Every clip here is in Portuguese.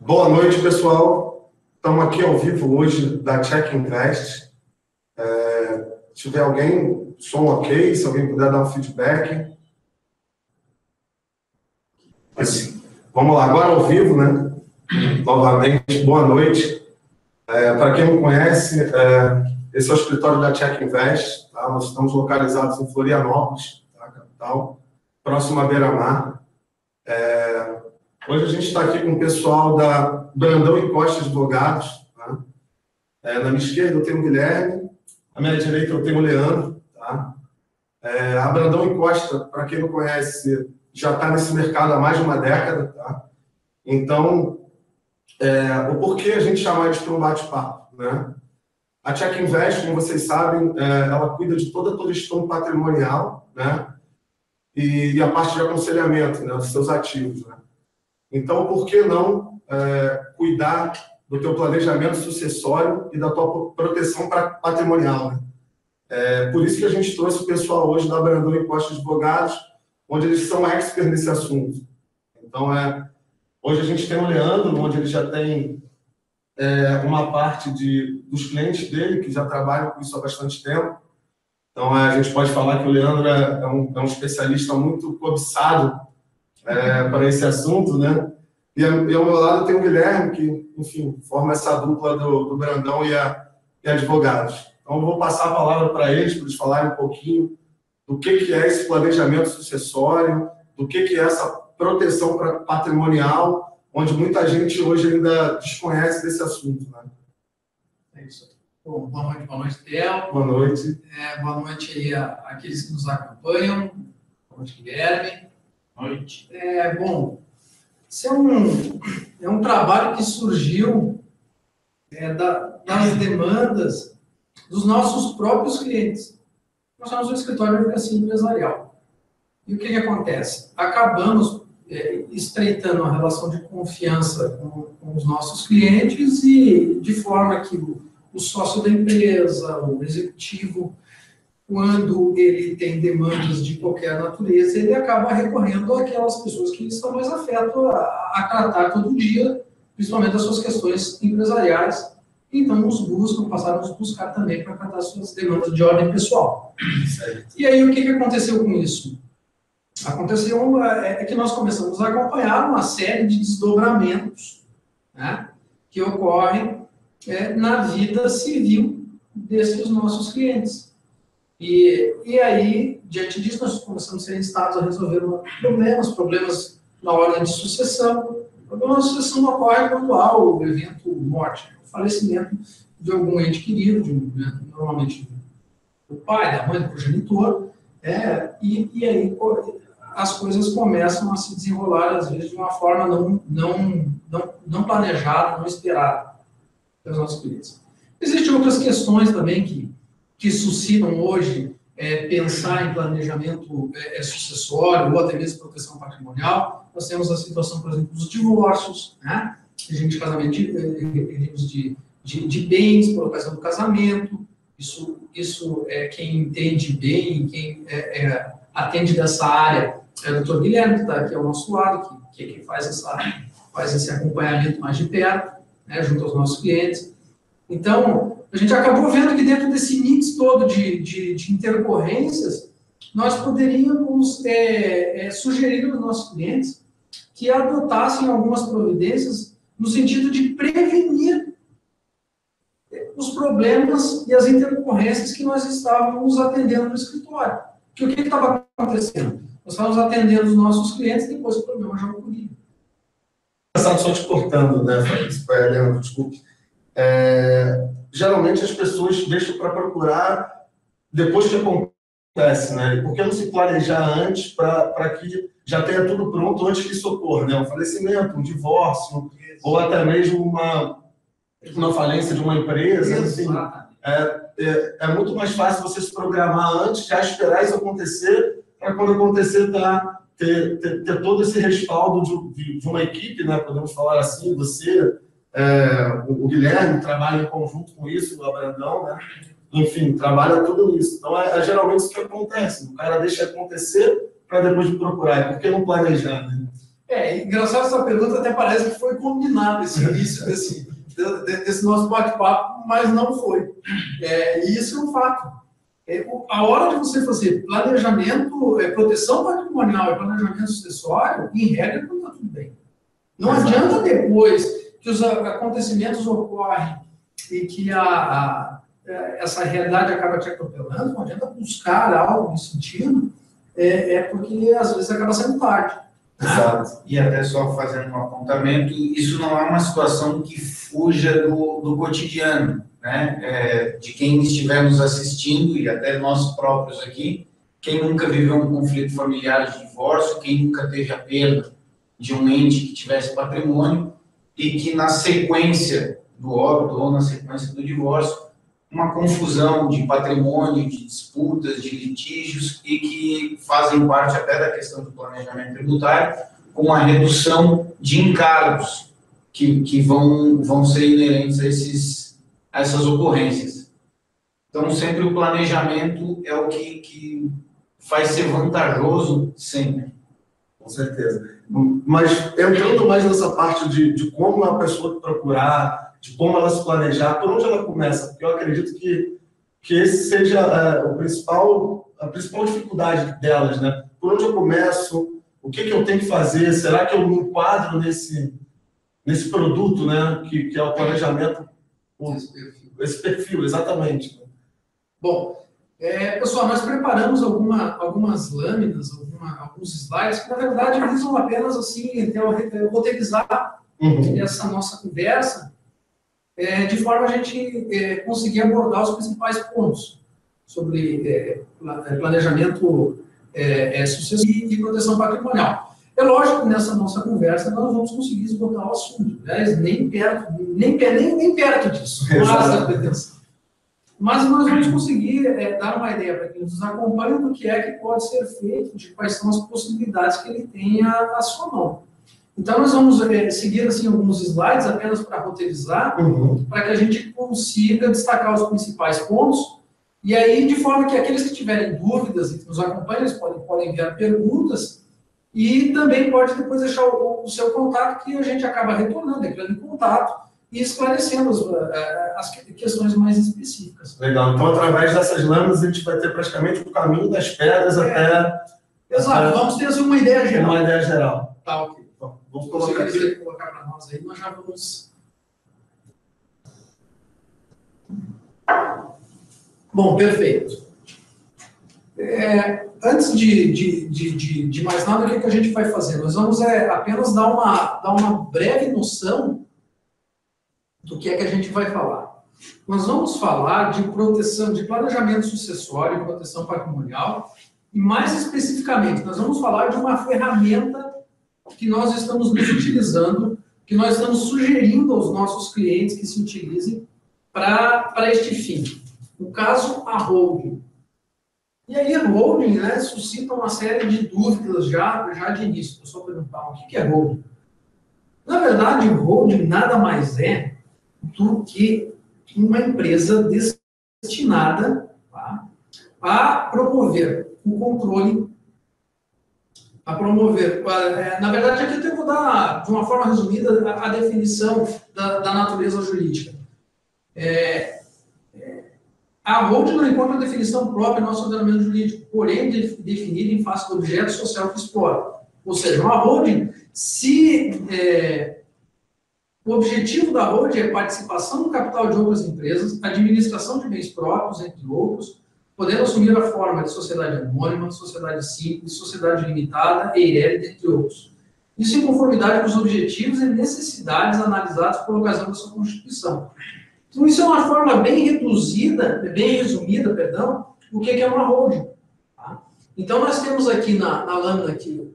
Boa noite, pessoal. Estamos aqui ao vivo hoje da Check Invest. Se tiver alguém, som ok, se alguém puder dar um feedback. Assim, vamos lá, agora ao vivo, né? Novamente, boa noite. Para quem não conhece, esse é o escritório da Check Invest. Tá? Nós estamos localizados em Florianópolis, tá? Capital, próximo à Beira-Mar. Hoje a gente está aqui com o pessoal da Brandão e Costa Advogados. Tá? Na minha esquerda eu tenho o Guilherme, na minha direita eu tenho o Leandro. Tá? A Brandão e Costa, para quem não conhece, já está nesse mercado há mais de uma década. Tá? Então, o porquê a gente chamar eles para um bate-papo, né? A Check Invest, como vocês sabem, ela cuida de toda a gestão patrimonial, né? E a parte de aconselhamento, né, dos seus ativos, né? Então, por que não cuidar do teu planejamento sucessório e da tua proteção patrimonial, né? Por isso que a gente trouxe o pessoal hoje da Brandão e Costa Advogados, onde eles são experts nesse assunto. Então, hoje a gente tem o Leandro, onde ele já tem uma parte dos clientes dele, que já trabalham com isso há bastante tempo. Então, a gente pode falar que o Leandro é um especialista muito cobiçado para esse assunto, né? E ao meu lado tem o Guilherme, que, enfim, forma essa dupla do Brandão e advogados. Então, eu vou passar a palavra para eles falarem um pouquinho do que é esse planejamento sucessório, do que é essa proteção patrimonial, onde muita gente hoje ainda desconhece desse assunto, né? É isso. Bom, boa noite, Theo. Boa noite. Boa noite aí àqueles que nos acompanham. Boa noite, Guilherme. Boa noite. Bom, isso é um trabalho que surgiu das demandas dos nossos próprios clientes. Nós somos um escritório de advocacia empresarial. E o que acontece? Acabamos estreitando a relação de confiança com os nossos clientes e de forma que o sócio da empresa, o executivo, quando ele tem demandas de qualquer natureza, ele acaba recorrendo àquelas pessoas que estão mais afetas a tratar todo dia, principalmente as suas questões empresariais. Então, passaram a nos buscar também para tratar suas demandas de ordem pessoal. Certo. E aí, o que aconteceu com isso? Aconteceu que nós começamos a acompanhar uma série de desdobramentos, né, que ocorrem na vida civil desses nossos clientes. E aí, diante disso, nós começamos a ser instados a resolver problemas na ordem de sucessão. O problema de sucessão ocorre quando há o evento morte, o falecimento de algum ente querido, normalmente do pai, da mãe, do progenitor, e aí as coisas começam a se desenrolar, às vezes, de uma forma não planejada, não esperada pelos nossos clientes. Existem outras questões também que suscitam hoje pensar em planejamento sucessório ou até mesmo proteção patrimonial. Nós temos a situação, por exemplo, dos divórcios, né? Regime de casamento, regimes de bens por ocasião do casamento. Isso quem entende bem, quem atende dessa área é o Dr. Guilherme, que está aqui ao nosso lado, que faz esse acompanhamento mais de perto, né, junto aos nossos clientes. Então, a gente acabou vendo que dentro desse mix todo de intercorrências, nós poderíamos sugerir aos nossos clientes que adotassem algumas providências no sentido de prevenir os problemas e as intercorrências que nós estávamos atendendo no escritório. Porque o que estava acontecendo? Nós estávamos atendendo os nossos clientes e depois o problema já ocorria. Só te cortando, né, Leandro, desculpe. Geralmente as pessoas deixam para procurar depois que acontece, né? Por que não se planejar antes para que já tenha tudo pronto antes que isso ocorra, né? Um falecimento, um divórcio, ou até mesmo uma falência de uma empresa. Assim, é muito mais fácil você se programar antes, já esperar isso acontecer, para quando acontecer ter todo esse respaldo de uma equipe, né? Podemos falar assim, você... o Guilherme trabalha em conjunto com isso, o Brandão, né? Enfim, trabalha tudo isso. Então, geralmente isso que acontece. O cara deixa acontecer para depois procurar. Por que não planejar, né? Engraçado essa pergunta, até parece que foi combinado esse início desse nosso bate-papo, mas não foi. E isso é um fato. A hora de você fazer planejamento, proteção patrimonial e planejamento sucessório, em regra, não está tudo bem. Não adianta depois que os acontecimentos ocorrem e que essa realidade acaba te atropelando, não adianta buscar algo nesse sentido, porque às vezes acaba sendo tarde. Exato. E até só fazendo um apontamento, isso não é uma situação que fuja do cotidiano, né? De quem estiver nos assistindo e até nós próprios aqui, quem nunca viveu um conflito familiar de divórcio, quem nunca teve a perda de um ente que tivesse patrimônio e que na sequência do óbito ou na sequência do divórcio, uma confusão de patrimônio, de disputas, de litígios e que fazem parte até da questão do planejamento tributário, com a redução de encargos que vão ser inerentes a essas ocorrências. Então, sempre o planejamento é o que faz ser vantajoso sempre. Com certeza. Mas entrando mais nessa parte de como a pessoa procurar, de como ela se planejar, por onde ela começa, porque eu acredito que esse seja a principal dificuldade delas, né? Por onde eu começo, o que eu tenho que fazer, será que eu me enquadro nesse produto, né? Que é o planejamento, esse perfil, exatamente. Bom, pessoal, nós preparamos algumas lâminas, alguns slides que, na verdade, visam apenas, assim, roteirizar essa nossa conversa, de forma a gente conseguir abordar os principais pontos sobre planejamento sucessório e proteção patrimonial. É lógico que nessa nossa conversa nós vamos conseguir esgotar o assunto, né? nem perto disso, da pretensão. Mas nós vamos conseguir dar uma ideia para quem nos acompanha do que é que pode ser feito, de quais são as possibilidades que ele tem à sua mão. Então, nós vamos seguir assim, alguns slides apenas para roteirizar, para que a gente consiga destacar os principais pontos, e aí, de forma que aqueles que tiverem dúvidas e que nos acompanham, eles podem enviar perguntas, e também pode depois deixar o seu contato, que a gente acaba retornando, entrando em contato, e esclarecendo as questões mais específicas. Legal. Então, através dessas lâminas, a gente vai ter praticamente o caminho das pedras até... Exato. Vamos ter assim, uma ideia geral. Uma ideia geral. Tá, ok. Bom, vamos colocar aqui. Se você colocar para nós aí, nós já vamos... Bom, perfeito. Antes de mais nada, o que a gente vai fazer? Nós vamos apenas dar uma breve noção do que é que a gente vai falar. Nós vamos falar de proteção, de planejamento sucessório, proteção patrimonial, e mais especificamente, nós vamos falar de uma ferramenta que nós estamos nos utilizando, que nós estamos sugerindo aos nossos clientes que se utilizem para este fim. No caso, a holding. E aí, a holding, né, suscita uma série de dúvidas já de início. A pessoa perguntar, o que é holding? Na verdade, holding nada mais é do que uma empresa destinada a promover o controle, na verdade, aqui eu vou dar, de uma forma resumida, a definição da natureza jurídica. A holding não encontra definição própria no nosso ordenamento jurídico, porém definida em face do objeto social que explora. Ou seja, uma holding, o objetivo da holding é participação no capital de outras empresas, administração de bens próprios, entre outros, podendo assumir a forma de sociedade anônima, sociedade simples, sociedade limitada, EIRELI, entre outros. Isso em conformidade com os objetivos e necessidades analisados por ocasião da sua Constituição. Então, isso é uma forma bem resumida, o que é uma holding. Tá? Então, nós temos aqui na lâmina que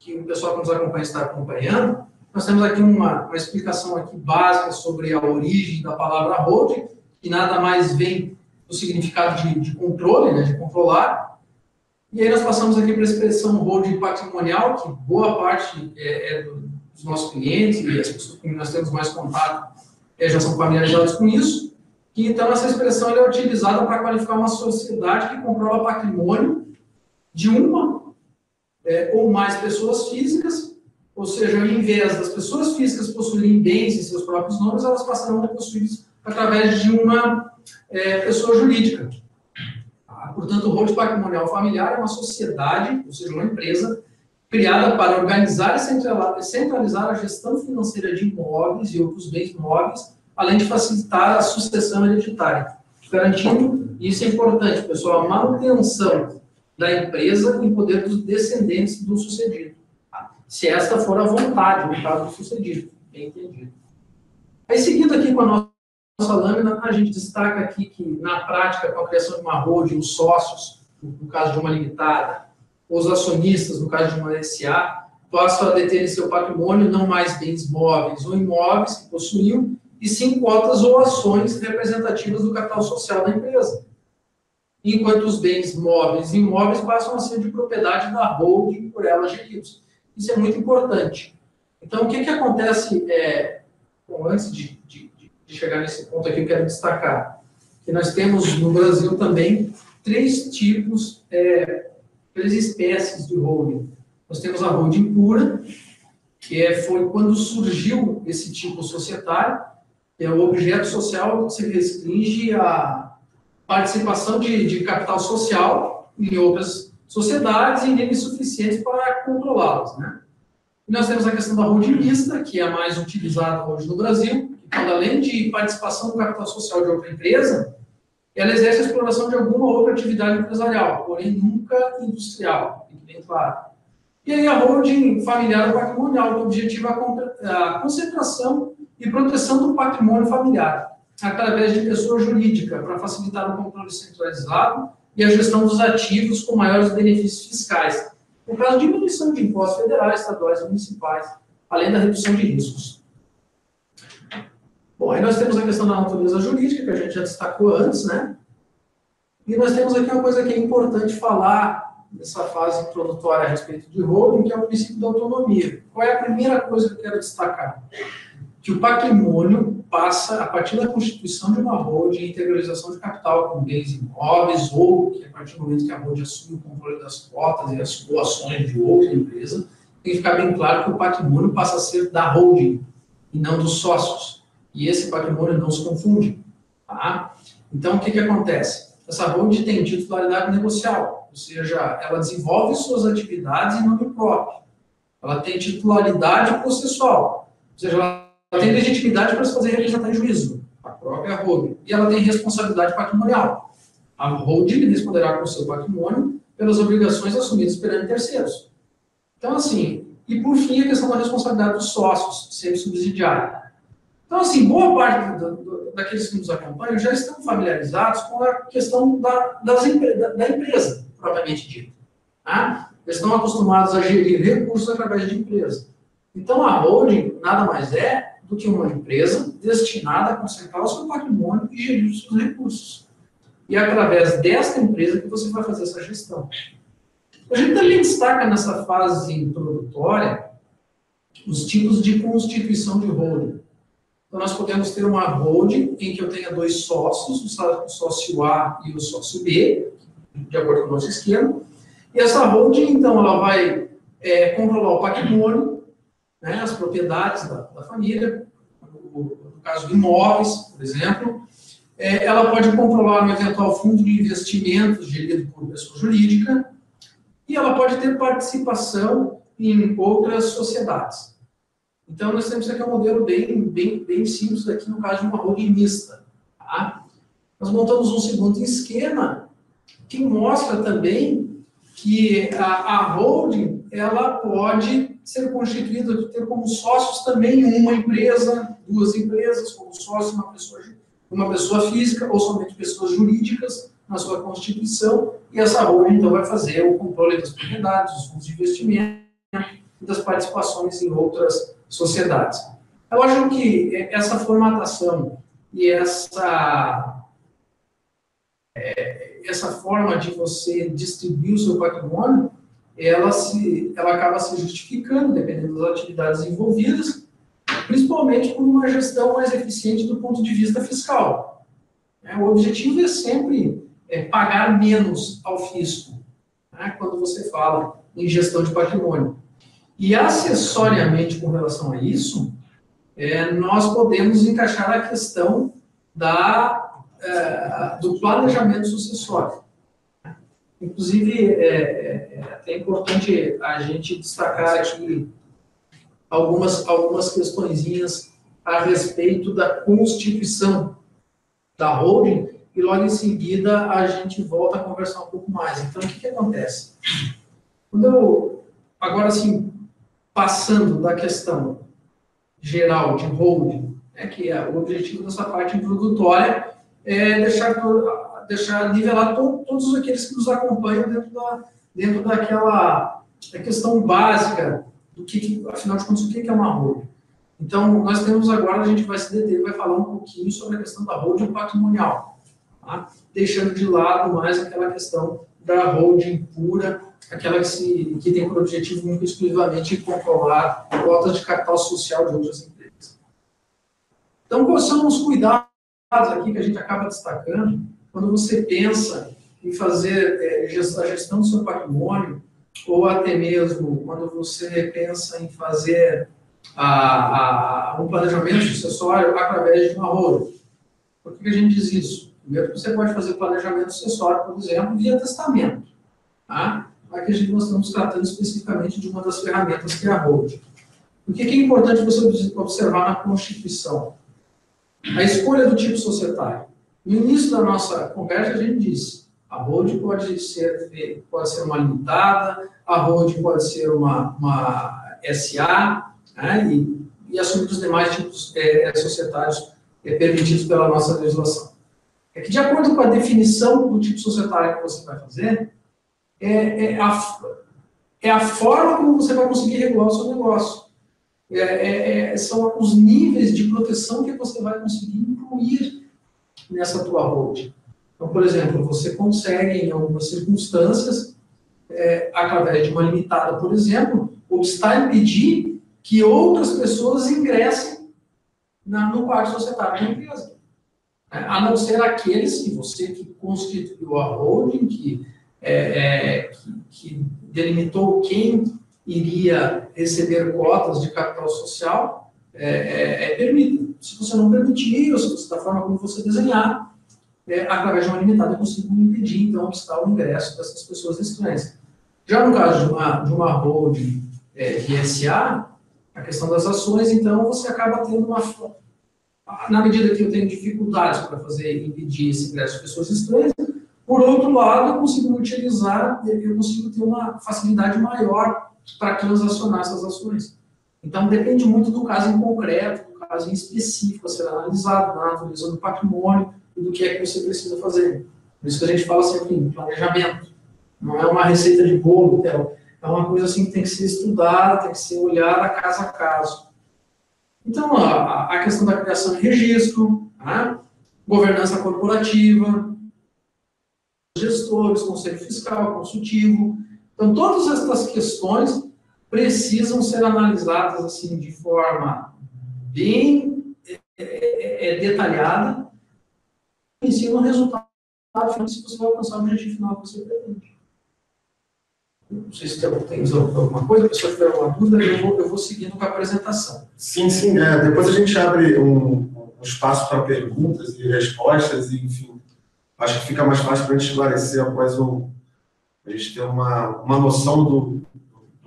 o pessoal que nos acompanha está acompanhando, nós temos aqui uma explicação aqui básica sobre a origem da palavra holding, que nada mais vem do significado de controle, né, de controlar. E aí nós passamos aqui para a expressão holding patrimonial, que boa parte dos nossos clientes e as pessoas com quem nós temos mais contato já são familiarizados com isso. E, então, essa expressão é utilizada para qualificar uma sociedade que controla patrimônio de uma ou mais pessoas físicas Ou seja, ao invés das pessoas físicas possuírem bens em seus próprios nomes, elas passarão a possuí-los através de uma pessoa jurídica. Portanto, o holding patrimonial familiar é uma sociedade, ou seja, uma empresa, criada para organizar e centralizar a gestão financeira de imóveis e outros bens móveis, além de facilitar a sucessão hereditária, garantindo, e isso é importante, pessoal, a manutenção da empresa em poder dos descendentes do sucedido, se esta for a vontade, no caso do sucedido, bem entendido. Aí, seguindo aqui com a nossa lâmina, a gente destaca aqui que, na prática, com a criação de uma holding, os sócios, no caso de uma limitada, os acionistas, no caso de uma SA, passam a deter em seu patrimônio não mais bens móveis ou imóveis que possuíam, e sim cotas ou ações representativas do capital social da empresa. Enquanto os bens móveis e imóveis passam a ser de propriedade da holding por ela geridos. Isso é muito importante. Então, o que acontece, antes de chegar nesse ponto aqui, eu quero destacar que nós temos no Brasil também três espécies de holding. Nós temos a holding pura, que foi quando surgiu esse tipo societário, o objeto social se restringe à participação de capital social em outras sociedades em níveis suficientes para controlá-las, né? E nós temos a questão da holding mista, que é a mais utilizada hoje no Brasil, que, quando, além de participação do capital social de outra empresa, ela exerce a exploração de alguma outra atividade empresarial, porém nunca industrial, fique bem claro. E aí a holding familiar patrimonial, que objetiva a concentração e proteção do patrimônio familiar, através de pessoa jurídica, para facilitar o controle centralizado e a gestão dos ativos com maiores benefícios fiscais, no caso de diminuição de impostos federais, estaduais e municipais, além da redução de riscos. Bom, aí nós temos a questão da natureza jurídica, que a gente já destacou antes, né? E nós temos aqui uma coisa que é importante falar nessa fase introdutória a respeito de holding, que é o princípio da autonomia. Qual é a primeira coisa que eu quero destacar? Que o patrimônio passa, a partir da constituição de uma holding, integralização de capital com bens imóveis, ou que a partir do momento que a holding assume o controle das cotas e as ações de outra empresa, tem que ficar bem claro que o patrimônio passa a ser da holding e não dos sócios. E esse patrimônio não se confunde. Tá? Então, o que acontece? Essa holding tem titularidade negocial, ou seja, ela desenvolve suas atividades em nome próprio. Ela tem titularidade processual, ou seja, ela tem legitimidade para se fazer representar em juízo, a própria holding. E ela tem responsabilidade patrimonial. A holding responderá com o seu patrimônio pelas obrigações assumidas perante terceiros. Então, assim, e por fim, a questão da responsabilidade dos sócios, sempre subsidiária. Então, assim, boa parte daqueles que nos acompanham já estão familiarizados com a questão da empresa, propriamente dita. Tá? Eles estão acostumados a gerir recursos através de empresa. Então, a holding nada mais é do que uma empresa destinada a concentrar o seu patrimônio e gerir os seus recursos. E é através desta empresa que você vai fazer essa gestão. A gente também destaca nessa fase introdutória os tipos de constituição de holding. Então, nós podemos ter uma holding em que eu tenha dois sócios, o sócio A e o sócio B, de acordo com o nosso esquema. E essa holding, então, ela vai controlar o patrimônio, né, as propriedades da família, no caso de imóveis, por exemplo. Ela pode controlar um eventual fundo de investimentos gerido por pessoa jurídica, e ela pode ter participação em outras sociedades. Então, nós temos aqui um modelo bem simples aqui, no caso de uma holding mista. Tá? Nós montamos um segundo esquema que mostra também que a holding ela pode ser constituída, ter como sócios também uma empresa, duas empresas, como sócio uma pessoa física ou somente pessoas jurídicas na sua constituição, e essa holding então vai fazer o controle das propriedades, dos fundos de investimento e das participações em outras sociedades. Eu acho que essa formatação e essa forma de você distribuir o seu patrimônio, ela acaba se justificando, dependendo das atividades envolvidas, principalmente por uma gestão mais eficiente do ponto de vista fiscal. O objetivo é sempre pagar menos ao fisco, né, quando você fala em gestão de patrimônio. E, acessoriamente, com relação a isso, nós podemos encaixar a questão do planejamento sucessório. Inclusive, é até importante a gente destacar aqui algumas questõezinhas a respeito da constituição da holding, e logo em seguida a gente volta a conversar um pouco mais. Então, o que acontece? Agora, assim, passando da questão geral de holding, que é o objetivo dessa parte introdutória, é deixar nivelar todos aqueles que nos acompanham dentro daquela questão básica do afinal de contas, o que é uma holding. Então, nós temos agora, a gente vai se deter, vai falar um pouquinho sobre a questão da holding patrimonial, tá? Deixando de lado mais aquela questão da holding pura, aquela que tem por objetivo único exclusivamente controlar cotas de capital social de outras empresas. Então, quais são os cuidados aqui que a gente acaba destacando quando você pensa em fazer a gestão do seu patrimônio, ou até mesmo quando você pensa em fazer um planejamento sucessório através de uma holding? Por que a gente diz isso? Primeiro, você pode fazer planejamento sucessório, por exemplo, via testamento. Tá? Aqui nós estamos tratando especificamente de uma das ferramentas que é a holding. O que é importante você observar na Constituição? A escolha do tipo societário. No início da nossa conversa, a gente disse, a holding pode ser uma limitada, a holding pode ser uma SA, né, e assumir os demais tipos societários permitidos pela nossa legislação. É que, de acordo com a definição do tipo societário que você vai fazer, é a forma como você vai conseguir regular o seu negócio. São os níveis de proteção que você vai conseguir incluir nessa tua holding. Então, por exemplo, você consegue, em algumas circunstâncias, através de uma limitada, por exemplo, obstar e impedir que outras pessoas ingressem no quadro societário da empresa. A não ser aqueles que você que constituiu a holding, que delimitou quem iria receber cotas de capital social, permite. Se você não permitir, ou se da forma como você desenhar, através de uma limitada, eu consigo impedir, então, obstar o ingresso dessas pessoas estranhas. Já no caso de uma holding de SA, a questão das ações, então, você acaba tendo na medida que eu tenho dificuldades para impedir esse ingresso de pessoas estranhas, por outro lado, eu consigo ter uma facilidade maior para transacionar essas ações. Então, depende muito do caso em concreto, do caso em específico a ser analisado, na natureza do patrimônio e do que é que você precisa fazer. Por isso que a gente fala sempre em planejamento. Não é uma receita de bolo, é uma coisa assim que tem que ser estudada, tem que ser olhada caso a caso. Então, a questão da criação de registro, governança corporativa, gestores, conselho fiscal, consultivo. Então, todas essas questões precisam ser analisadas assim, de forma bem detalhada, e ensina o resultado final se você vai alcançar o objetivo final que você pretende. Não sei se tem alguma coisa, a pessoa tiver alguma dúvida, eu vou seguindo com a apresentação. Sim. Depois a gente abre um espaço para perguntas e respostas, e, enfim, acho que fica mais fácil para a gente esclarecer após a gente ter uma noção do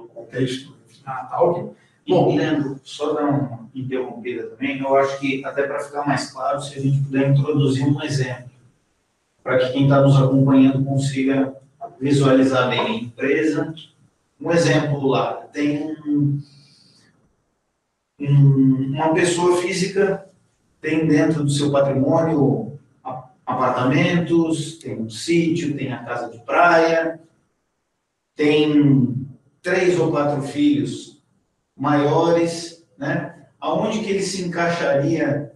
contexto. Tá ok. Bom, Leandro, só dar uma interrompida também, eu acho que, até para ficar mais claro, se a gente puder introduzir um exemplo, para que quem está nos acompanhando consiga visualizar bem a empresa. Um exemplo lá, tem uma pessoa física, tem dentro do seu patrimônio apartamentos, tem um sítio, tem a casa de praia, tem 3 ou 4 filhos maiores, né? Aonde que ele se encaixaria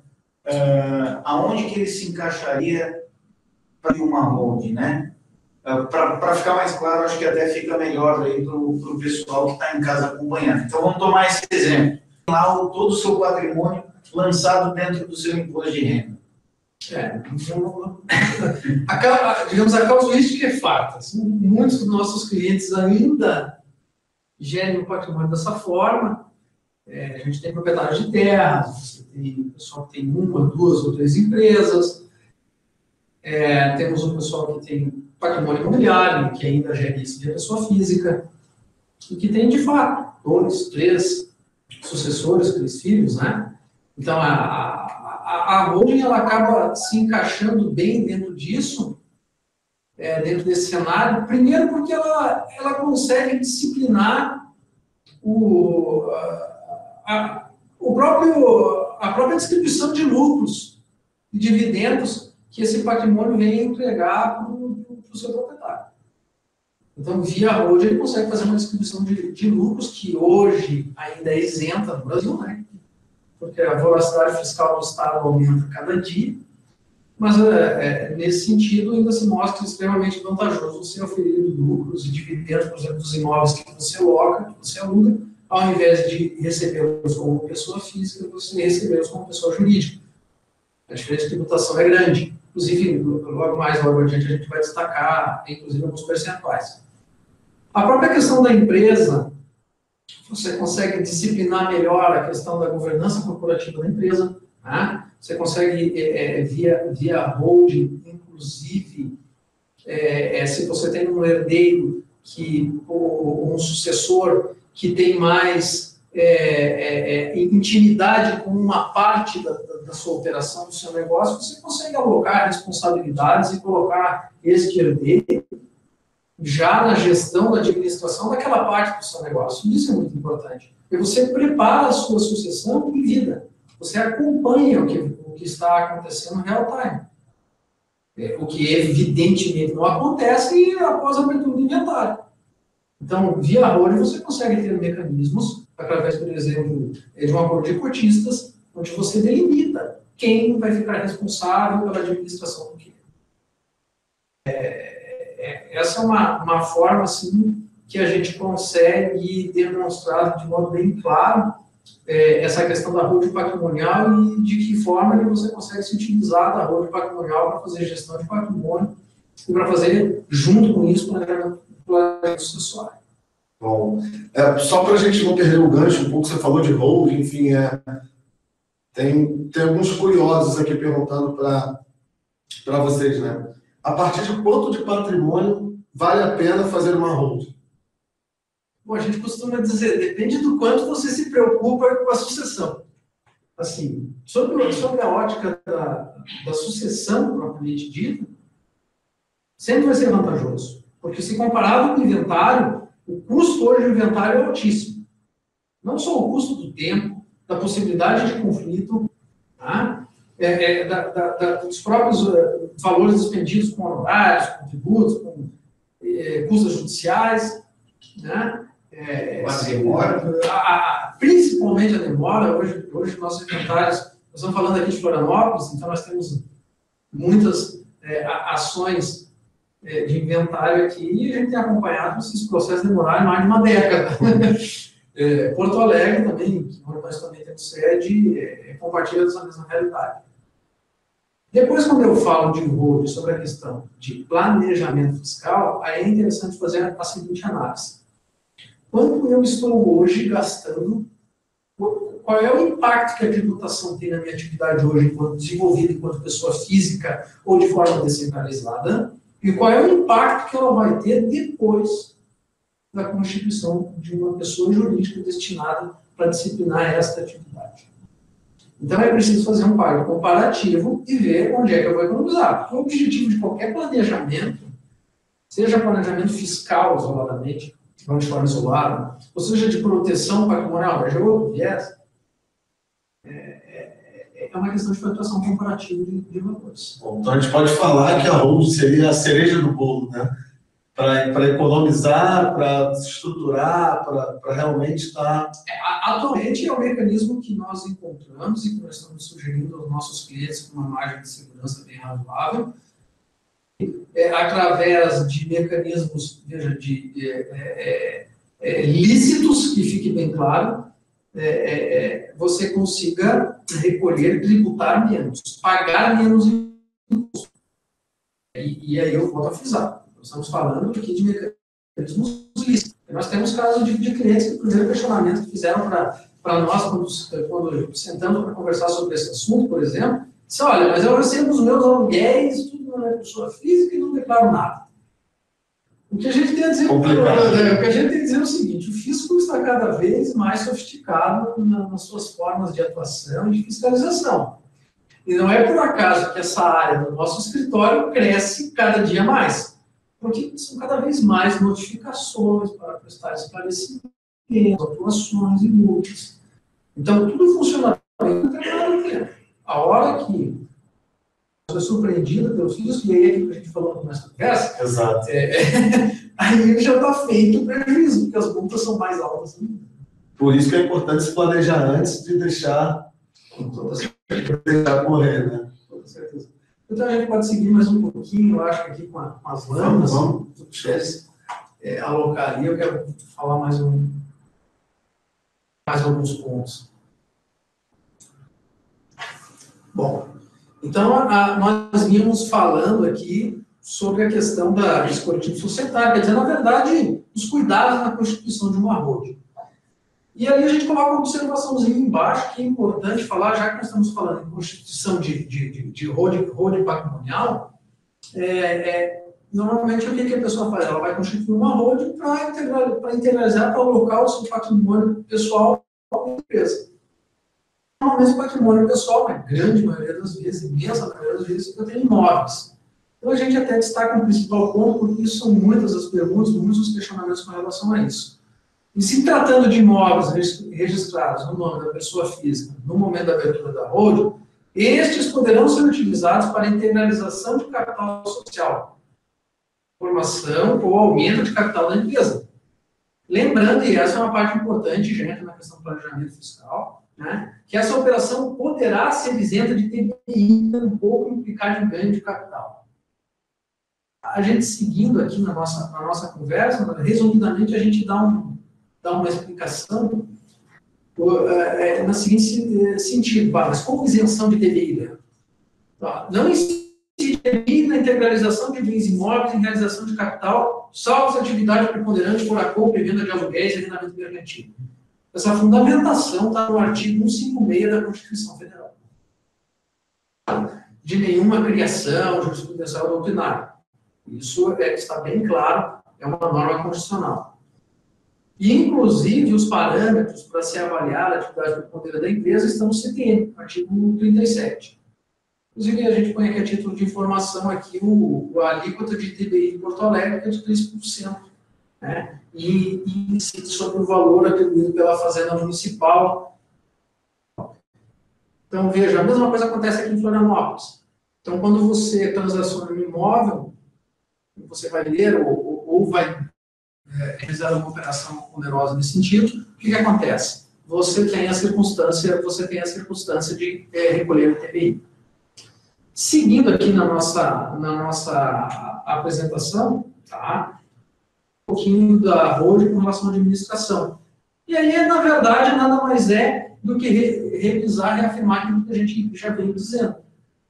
para uma holding, né? Para ficar mais claro, acho que até fica melhor aí para o pessoal que está em casa acompanhando. Então, vamos tomar esse exemplo. Lá, todo o seu patrimônio lançado dentro do seu imposto de renda. Digamos, a casuística é farta. Muitos dos nossos clientes ainda gerem o patrimônio dessa forma. A gente tem proprietários de terras, você tem pessoal que tem 1, 2 ou 3 empresas, temos um pessoal que tem patrimônio imobiliário, que ainda gera isso de pessoa física, e que tem, de fato, 2, 3 sucessores, 3 filhos, né? Então, a holding, ela acaba se encaixando bem dentro disso, dentro desse cenário, primeiro porque ela consegue disciplinar a própria distribuição de lucros e dividendos que esse patrimônio vem entregar para o seu proprietário. Então, via holding, ele consegue fazer uma distribuição de lucros que hoje ainda é isenta no Brasil, né? Porque a voracidade fiscal do Estado aumenta cada dia, mas nesse sentido ainda se mostra extremamente vantajoso você oferir lucros e dividendos, por exemplo, dos imóveis que você loca, que você aluga, ao invés de recebê-los como pessoa física, você recebê-los como pessoa jurídica. A diferença de tributação é grande. Inclusive, logo adiante, a gente vai destacar, inclusive, alguns percentuais. A própria questão da empresa, você consegue disciplinar melhor a questão da governança corporativa da empresa, né? Você consegue, via holding, inclusive, se você tem um herdeiro, um sucessor que tem mais intimidade com uma parte da sua operação, do seu negócio, você consegue alocar responsabilidades e colocar este herdeiro já na gestão, da administração daquela parte do seu negócio. Isso é muito importante. E você prepara a sua sucessão em vida. Você acompanha o que está acontecendo em real time. O que evidentemente não acontece após a abertura do inventário. Então, via holding, você consegue ter mecanismos, através, por exemplo, de um acordo de cotistas, onde você delimita quem vai ficar responsável pela administração do que. Essa é uma forma, assim, que a gente consegue demonstrar de modo bem claro essa questão da holding patrimonial e de que forma você consegue se utilizar da holding patrimonial para fazer gestão de patrimônio e para fazer, junto com isso, planejamento sucessório. Bom, só para a gente não perder o gancho, um pouco você falou de holding, enfim, tem alguns curiosos aqui perguntando para vocês, né? A partir de quanto de patrimônio vale a pena fazer uma holding? Bom, a gente costuma dizer, depende do quanto você se preocupa com a sucessão. Assim, sobre a ótica da sucessão, propriamente dita, sempre vai ser vantajoso. Porque se comparado com o inventário, o custo hoje do inventário é altíssimo. Não só o custo do tempo, da possibilidade de conflito, tá? Dos próprios valores despendidos com honorários, com tributos, com custas judiciais, né? A demora. Principalmente a demora. Hoje nossos inventários, nós estamos falando aqui de Florianópolis, então nós temos muitas ações de inventário aqui e a gente tem acompanhado esses processos demorarem mais de uma década. Porto Alegre também, onde nós também temos sede, compartilha essa mesma realidade. Depois, quando eu falo de holding sobre a questão de planejamento fiscal, aí é interessante fazer a seguinte análise. Quanto eu estou hoje gastando, qual é o impacto que a tributação tem na minha atividade hoje, enquanto desenvolvida enquanto pessoa física ou de forma descentralizada, e qual é o impacto que ela vai ter depois da constituição de uma pessoa jurídica destinada para disciplinar esta atividade. Então, é preciso fazer um par comparativo e ver onde é que eu vou economizar. Porque o objetivo de qualquer planejamento, seja planejamento fiscal isoladamente, ou de forma isolada, ou seja, de proteção patrimonial, de outro viés, é uma questão de flutuação comparativa de valores. Bom, então, a gente pode falar que a holding seria a cereja do bolo, né? Para economizar, para se estruturar, para realmente estar... Atualmente é o mecanismo que nós encontramos e que nós estamos sugerindo aos nossos clientes com uma margem de segurança bem razoável, através de mecanismos, veja, lícitos, que fique bem claro, você consiga recolher, tributar menos, pagar menos imposto. E aí eu volto a frisar. Nós estamos falando aqui de mecanismos lícitos. Nós temos casos de clientes que o primeiro questionamento que fizeram para nós, quando sentamos para conversar sobre esse assunto, por exemplo, disse, olha, mas eu recebo os meus aluguéis, tudo na pessoa física e não declaro nada. O que a gente tem a dizer, é o seguinte, o fisco está cada vez mais sofisticado nas suas formas de atuação e de fiscalização. E não é por acaso que essa área do nosso escritório cresce cada dia mais, porque são cada vez mais notificações para prestar esclarecimentos, atuações e multas. Então, tudo funciona bem no determinado tempo. A hora que você é surpreendida pelo fisco, e aí é que a gente falou no começo da conversa, Exato. Aí já está feito o prejuízo, porque as multas são mais altas. Por isso que é importante se planejar antes de deixar correr, né? Com toda certeza. Então a gente pode seguir mais um pouquinho, eu acho, aqui com as lâminas. Vamos. Se tu alocar ali, eu quero falar mais alguns pontos. Bom, então nós vimos falando aqui sobre a questão da discorretivo societário, quer dizer, na verdade, os cuidados na constituição de uma holding. E ali a gente coloca uma observaçãozinha embaixo, que é importante falar, já que nós estamos falando em constituição de holding patrimonial, normalmente o que a pessoa faz? Ela vai constituir uma holding para integralizar, para alocar o seu patrimônio pessoal na empresa. Normalmente o patrimônio pessoal, na grande maioria das vezes, imensa maioria das vezes, eu tenho imóveis. Então, a gente até destaca um principal ponto, porque isso são muitas as perguntas, muitos os questionamentos com relação a isso. E se tratando de imóveis registrados no nome da pessoa física no momento da abertura da holding, estes poderão ser utilizados para integralização de capital social, formação ou aumento de capital da empresa. Lembrando, e essa é uma parte importante, gente, na questão do planejamento fiscal, né, que essa operação poderá ser isenta de TBI, tampouco implicar em ganho de capital. A gente seguindo aqui na nossa conversa, resumidamente a gente dá uma explicação no seguinte sentido, mas como isenção de TBI, né? Não existe TBI na integralização de bens imóveis em realização de capital, salvo se a atividade preponderante for a compra e venda de aluguéis e arrendamento mercantil. Essa fundamentação está no artigo 156 da Constituição Federal. De nenhuma criação jurisprudencial doutrinária. Isso está bem claro, é uma norma constitucional. E, inclusive, os parâmetros para se avaliar a atividade preponderante da empresa estão no CTN, artigo 37. Inclusive, a gente põe aqui a título de informação aqui a alíquota de TBI de Porto Alegre, que é de 3%, né? E incide sobre o valor atribuído pela Fazenda Municipal. Então, veja, a mesma coisa acontece aqui em Florianópolis. Então, quando você transaciona um imóvel, você vai ler ou vai realizar uma operação onerosa nesse sentido, o que acontece? Você tem a circunstância de recolher o TBI. Seguindo aqui na nossa apresentação, tá? Um pouquinho da holding com relação à administração. E aí, na verdade, nada mais é do que revisar e reafirmar aquilo que a gente já veio dizendo.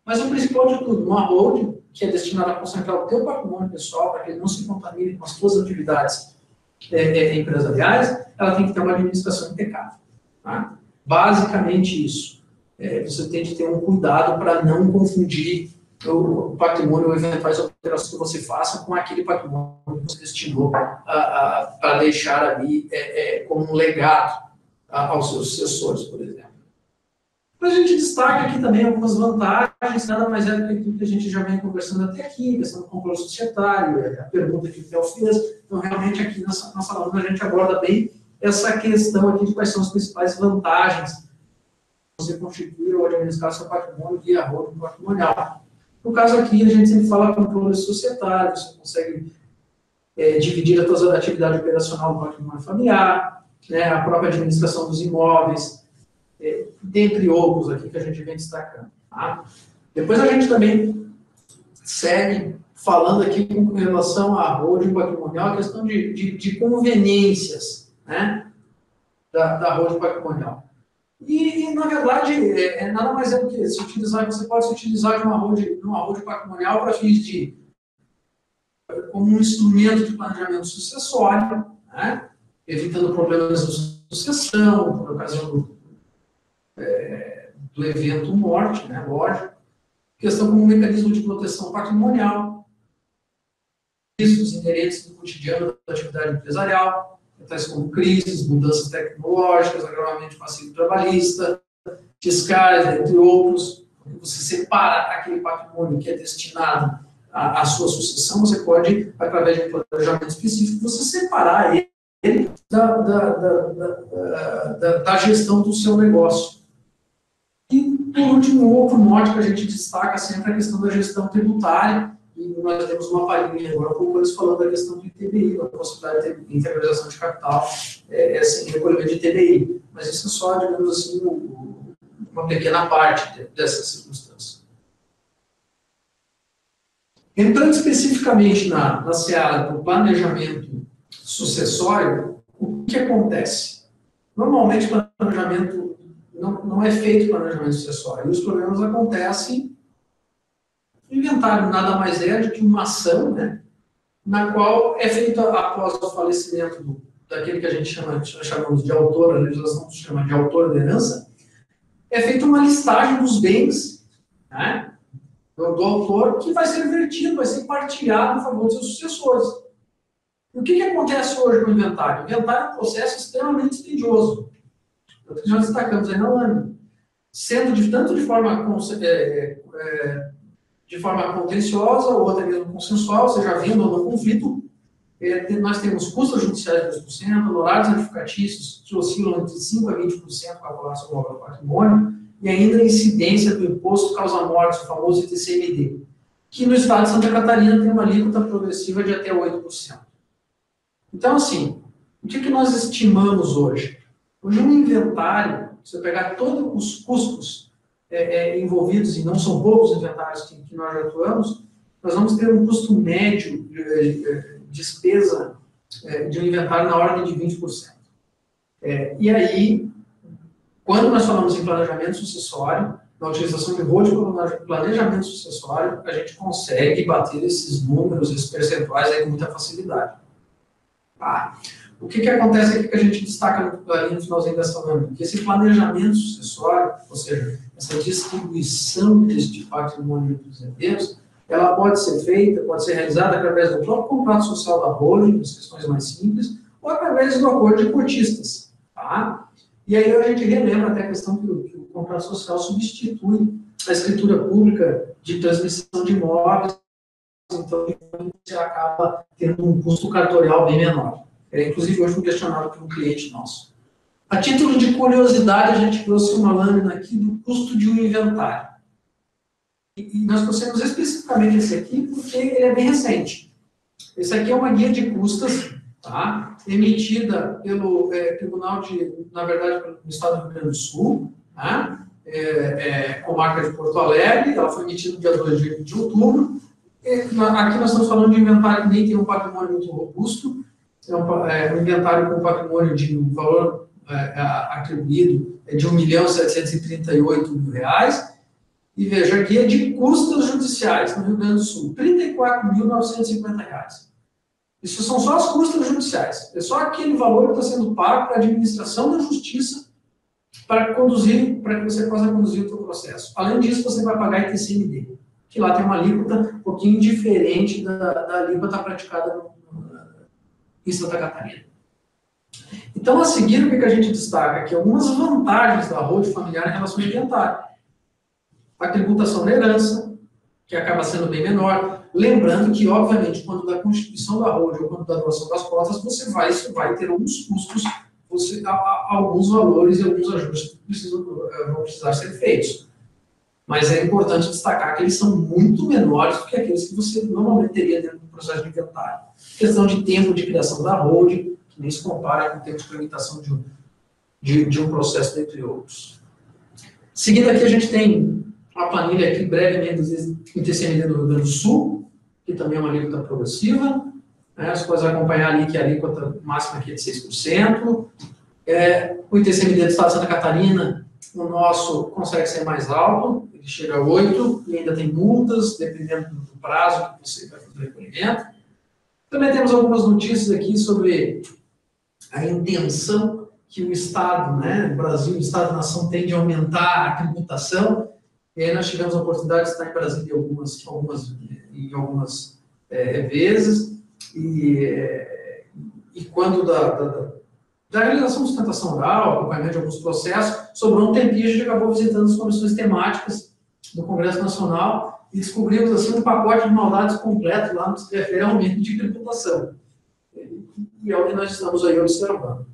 Mas o principal de tudo, uma holding que é destinada a concentrar o teu patrimônio pessoal para que ele não se contamine com as suas atividades empresariais, ela tem que ter uma administração impecável. Tá? Basicamente isso. Você tem que ter um cuidado para não confundir o patrimônio ou eventuais operações que você faça com aquele patrimônio que você destinou para deixar ali como um legado aos seus sucessores, por exemplo. A gente destaca aqui também algumas vantagens, nada mais é do que aquilo que a gente já vem conversando até aqui, questão do controle societário, a pergunta que o Theo fez. Então, realmente, aqui nessa aula, a gente aborda bem essa questão aqui de quais são as principais vantagens de você constituir ou administrar seu patrimônio via holding patrimonial. No caso aqui, a gente sempre fala controle societário, você consegue dividir a sua atividade operacional do patrimônio familiar, né, a própria administração dos imóveis, dentre outros aqui que a gente vem destacando. Tá? Depois a gente também segue falando aqui com relação à holding patrimonial, a questão de conveniências, né, da holding patrimonial. E na verdade, nada mais é do que você pode se utilizar de uma holding patrimonial para fins como um instrumento de planejamento sucessório, né? evitando problemas de sucessão, por ocasião do evento morte, né, lógico. Questão como mecanismo de proteção patrimonial, riscos inerentes do cotidiano da atividade empresarial, tais como crises, mudanças tecnológicas, agravamento passivo trabalhista, fiscais, entre outros. Você separa aquele patrimônio que é destinado à sua sucessão, você pode, através de um planejamento específico, você separar ele da gestão do seu negócio. E, por último, um outro mote que a gente destaca sempre é a questão da gestão tributária, e nós temos uma palhinha agora há pouco eles falando da questão do ITBI, da possibilidade de integralização de capital, sem recolhimento de ITBI. Mas isso é só, digamos assim, uma pequena parte dessa circunstância. Entrando especificamente na seara do planejamento sucessório, o que acontece? Normalmente, o planejamento não é feito planejamento sucessório, e os problemas acontecem. O inventário nada mais é do que uma ação, né, na qual é feita após o falecimento daquele que a gente chamamos de autor, a legislação chama de autor da herança, é feita uma listagem dos bens, né, do autor, que vai ser vertido, vai ser partilhado em favor dos seus sucessores. O que acontece hoje no inventário? O inventário é um processo extremamente dispendioso. É o que nós destacamos aí na lâmina. Sendo tanto de forma contenciosa ou até mesmo consensual, seja havendo ou não conflito, nós temos custos judiciais de 2%, honorários edificatícios que oscilam entre 5% a 20% calculados sobre o valor do patrimônio, e ainda a incidência do imposto causa-morte, o famoso ITCMD, que no estado de Santa Catarina tem uma alíquota progressiva de até 8%. Então, assim, o que nós estimamos hoje? Hoje, um inventário, se eu pegar todos os custos envolvidos, e não são poucos inventários que nós já atuamos, nós vamos ter um custo médio de despesa de um inventário na ordem de 20%. E aí, quando nós falamos em planejamento sucessório, na utilização de holding como planejamento sucessório, a gente consegue bater esses números, esses percentuais aí com muita facilidade. Tá? O que acontece aqui que a gente destaca ali no finalzinho dessa lâmina? Que esse planejamento sucessório, ou seja, essa distribuição deste patrimônio dos herdeiros, ela pode ser feita, pode ser realizada através do próprio contrato social da holding, as questões mais simples, ou através do acordo de cotistas. Tá? E aí a gente relembra até a questão que o contrato social substitui a escritura pública de transmissão de imóveis, então você acaba tendo um custo cartorial bem menor. Inclusive, hoje foi questionado por um cliente nosso. A título de curiosidade, a gente trouxe uma lâmina aqui do custo de um inventário. E nós trouxemos especificamente esse aqui porque ele é bem recente. Esse aqui é uma guia de custas, tá? Emitida pelo Tribunal na verdade, pelo Estado do Rio Grande do Sul, tá? Comarca de Porto Alegre, ela foi emitida no dia 2 de outubro. Aqui nós estamos falando de inventário que nem tem um patrimônio muito robusto, um inventário com patrimônio de um valor atribuído de R$ 1.738.000, e veja, aqui é de custas judiciais no Rio Grande do Sul, R$ 34.950. Isso são só as custas judiciais, é só aquele valor que está sendo pago para a administração da justiça para que você possa conduzir o seu processo. Além disso, você vai pagar ITCMD, que lá tem uma alíquota um pouquinho diferente da alíquota praticada em Santa Catarina. Então, a seguir, o que a gente destaca aqui? Algumas vantagens da holding familiar em relação ao inventário. A tributação da herança, que acaba sendo bem menor. Lembrando que, obviamente, quando da constituição da holding ou quando da doação das cotas, você vai ter alguns custos, alguns valores e alguns ajustes que vão precisar ser feitos. Mas é importante destacar que eles são muito menores do que aqueles que você normalmente teria dentro do processo de inventário. Questão de tempo de criação da holding, que nem se compara com o tempo de tramitação de um processo, dentre outros. Seguindo aqui, a gente tem uma planilha aqui, brevemente, do ITCMD do Rio Grande do Sul, que também é uma alíquota progressiva. Você pode acompanhar ali que a alíquota máxima aqui é de 6%. O ITCMD do Estado de Santa Catarina, o nosso consegue ser mais alto, ele chega a 8%, e ainda tem multas, dependendo do prazo que você vai fazer o recolhimento. Também temos algumas notícias aqui sobre a intenção que o Estado, né, o Brasil, o Estado-nação, tem de aumentar a tributação. E aí nós tivemos a oportunidade de estar em Brasília em algumas vezes, e quando da realização de sustentação oral, acompanhamento de alguns processos, sobrou um tempinho, a gente acabou visitando as comissões temáticas do Congresso Nacional e descobrimos assim, um pacote de maldades completo lá no que se refere ao aumento de tributação. E é o que nós estamos aí observando.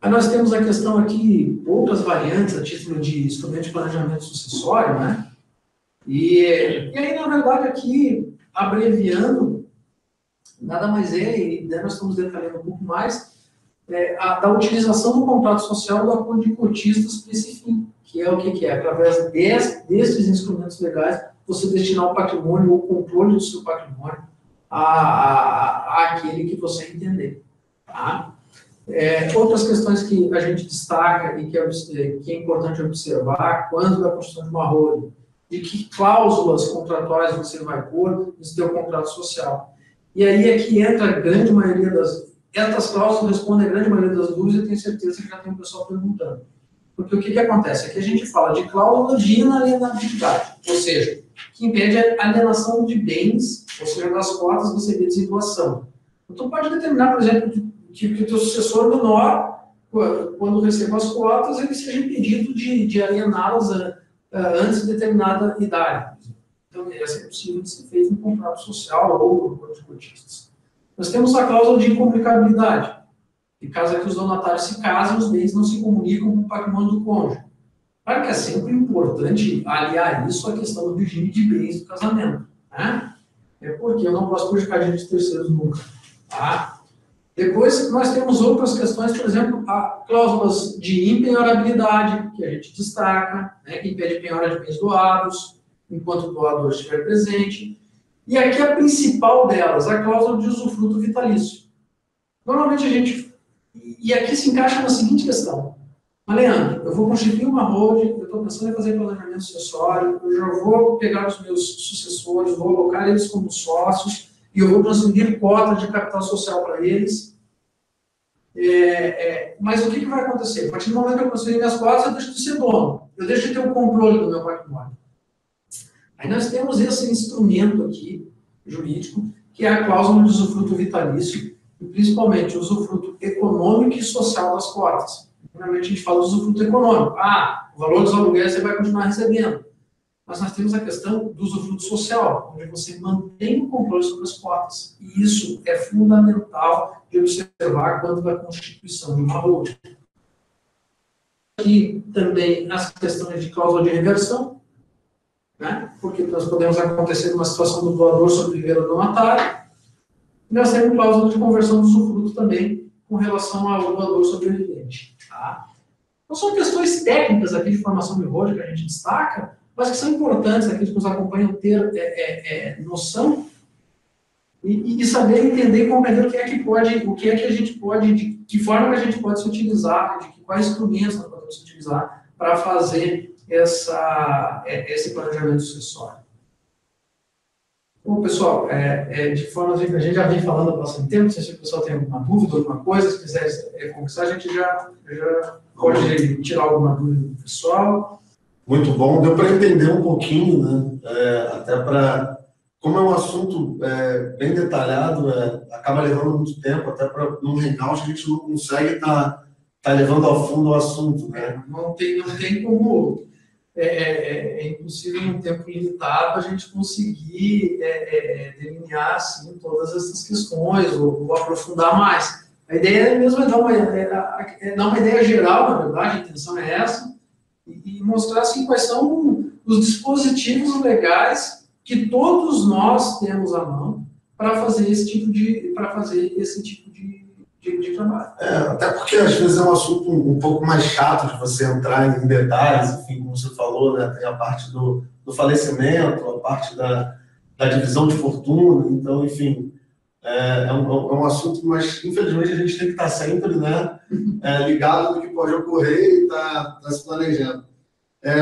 Aí nós temos a questão aqui, outras variantes a título de instrumento de planejamento sucessório, né? E aí, na verdade, aqui, abreviando, nada mais e daí nós estamos detalhando um pouco mais, da utilização do contrato social do acordo de cotistas para esse fim, que é o que é, através desses instrumentos legais, você destinar o patrimônio, ou o controle do seu patrimônio, àquele que você entender. Tá? Outras questões que a gente destaca e que é importante observar, quando da construção de uma holding, de que cláusulas contratuais você vai pôr no seu contrato social. E aí é que entra a grande maioria essas cláusulas respondem a grande maioria das dúvidas, e tenho certeza que já tem o pessoal perguntando. Porque o que acontece? Aqui a gente fala de cláusula de inalienabilidade, ou seja, que impede a alienação de bens, ou seja, das cotas recebidas em doação. Então pode determinar, por exemplo, que o teu sucessor menor, quando receba as cotas, ele seja impedido de aliená-las antes de determinada idade. Então, essa é possível de ser feita no contrato social ou no acordo de cotistas. Nós temos a cláusula de incomunicabilidade, que caso é que os donatários se casem, os bens não se comunicam com o patrimônio do cônjuge. Claro que é sempre importante aliar isso à questão do regime de bens do casamento, né? Porque eu não posso prejudicar direitos de terceiros nunca. Tá? Depois, nós temos outras questões, por exemplo, cláusulas de impenhorabilidade, que a gente destaca, né, que impede a penhora de bens doados, enquanto o doador estiver presente. E aqui a principal delas, a cláusula de usufruto vitalício. Normalmente a gente... E aqui se encaixa na seguinte questão. Mas, Leandro, eu vou constituir uma holding, eu estou pensando em fazer planejamento sucessório, eu já vou pegar os meus sucessores, vou alocar eles como sócios, e eu vou transferir cota de capital social para eles. Mas o que vai acontecer? A partir do momento que eu transferir minhas cotas, eu deixo de ser dono. Eu deixo de ter o controle do meu patrimônio. Aí nós temos esse instrumento aqui, jurídico, que é a cláusula de usufruto vitalício, e principalmente o usufruto econômico e social das cotas. Normalmente a gente fala do usufruto econômico. O valor dos aluguéis você vai continuar recebendo. Mas nós temos a questão do usufruto social, onde você mantém o controle sobre as cotas. E isso é fundamental de observar quando da constituição de uma holding. Aqui também as questões de cláusula de reversão, né? Porque nós podemos acontecer numa situação do doador sobreviver ao donatário. E nós temos cláusula de conversão do usufruto também com relação ao doador sobrevivente. Tá? Então são questões técnicas aqui de formação de holding que a gente destaca, mas que são importantes, aqueles que nos acompanham ter noção e saber entender e compreender o que é que a gente pode, de que forma que a gente pode se utilizar, de quais instrumentos nós podemos se utilizar para fazer esse planejamento sucessório. Bom, pessoal, de forma a gente já vem falando há bastante tempo, não sei se o pessoal tem alguma dúvida, alguma coisa, se quiser conversar, a gente já pode tirar alguma dúvida do pessoal. Muito bom, deu para entender um pouquinho, né? Até para, como é um assunto bem detalhado, acaba levando muito tempo, até para num hangout a gente não consegue estar levando ao fundo o assunto, né? Não tem como, é impossível num tempo limitado a gente conseguir delinear assim, todas essas questões ou aprofundar mais. A ideia mesmo é dar uma ideia geral, na verdade, a intenção é essa, e mostrar assim, quais são os dispositivos legais que todos nós temos à mão para fazer esse tipo de trabalho. Até porque às vezes é um assunto um pouco mais chato de você entrar em detalhes, enfim, como você falou, né? Tem a parte do falecimento, a parte da divisão de fortuna, então, enfim, é um assunto, mas infelizmente a gente tem que estar sempre, né, ligado no que pode ocorrer e estar se planejando.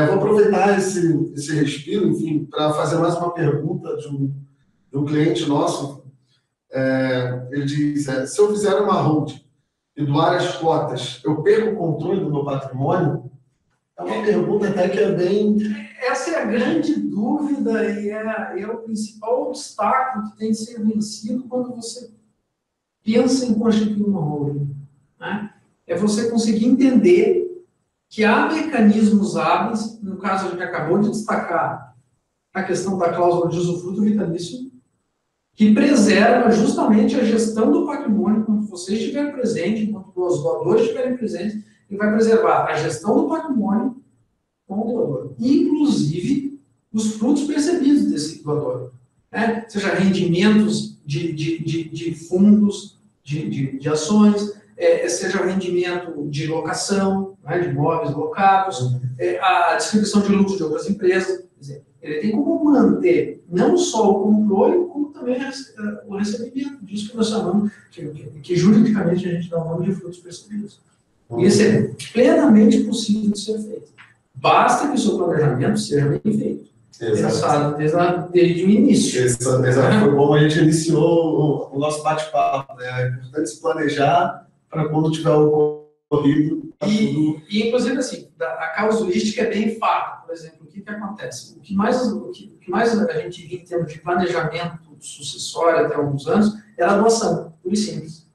Vou aproveitar esse respiro, enfim, para fazer mais uma pergunta de um cliente nosso. Ele diz, se eu fizer uma holding e doar as cotas, eu perco o controle do meu patrimônio? É uma pergunta até que é bem... Essa é a grande dúvida e é o principal obstáculo que tem de ser vencido quando você pensa em constituir uma holding, né? É você conseguir entender que há mecanismos hábeis, no caso a gente acabou de destacar a questão da cláusula de usufruto vitalício, que preserva justamente a gestão do patrimônio quando você estiver presente, enquanto os doadores estiverem presentes, ele vai preservar a gestão do patrimônio com o doador, inclusive os frutos percebidos desse doador, né? Seja rendimentos de fundos, de ações, seja rendimento de locação, né, de imóveis locados, a distribuição de lucros de outras empresas. Quer dizer, ele tem como manter não só o controle, como também o recebimento disso que nós chamamos, que juridicamente a gente dá o nome de frutos percebidos. E isso é plenamente possível de ser feito. Basta que o seu planejamento seja bem feito. Pensado desde o início. Exato. Foi bom, a gente iniciou o nosso bate-papo, né? É importante se planejar para quando tiver ocorrido. E inclusive, assim, a causuística é bem fato. Por exemplo, o que acontece? O que mais a gente viu em termos de planejamento sucessório até alguns anos era a doação, pura e simples.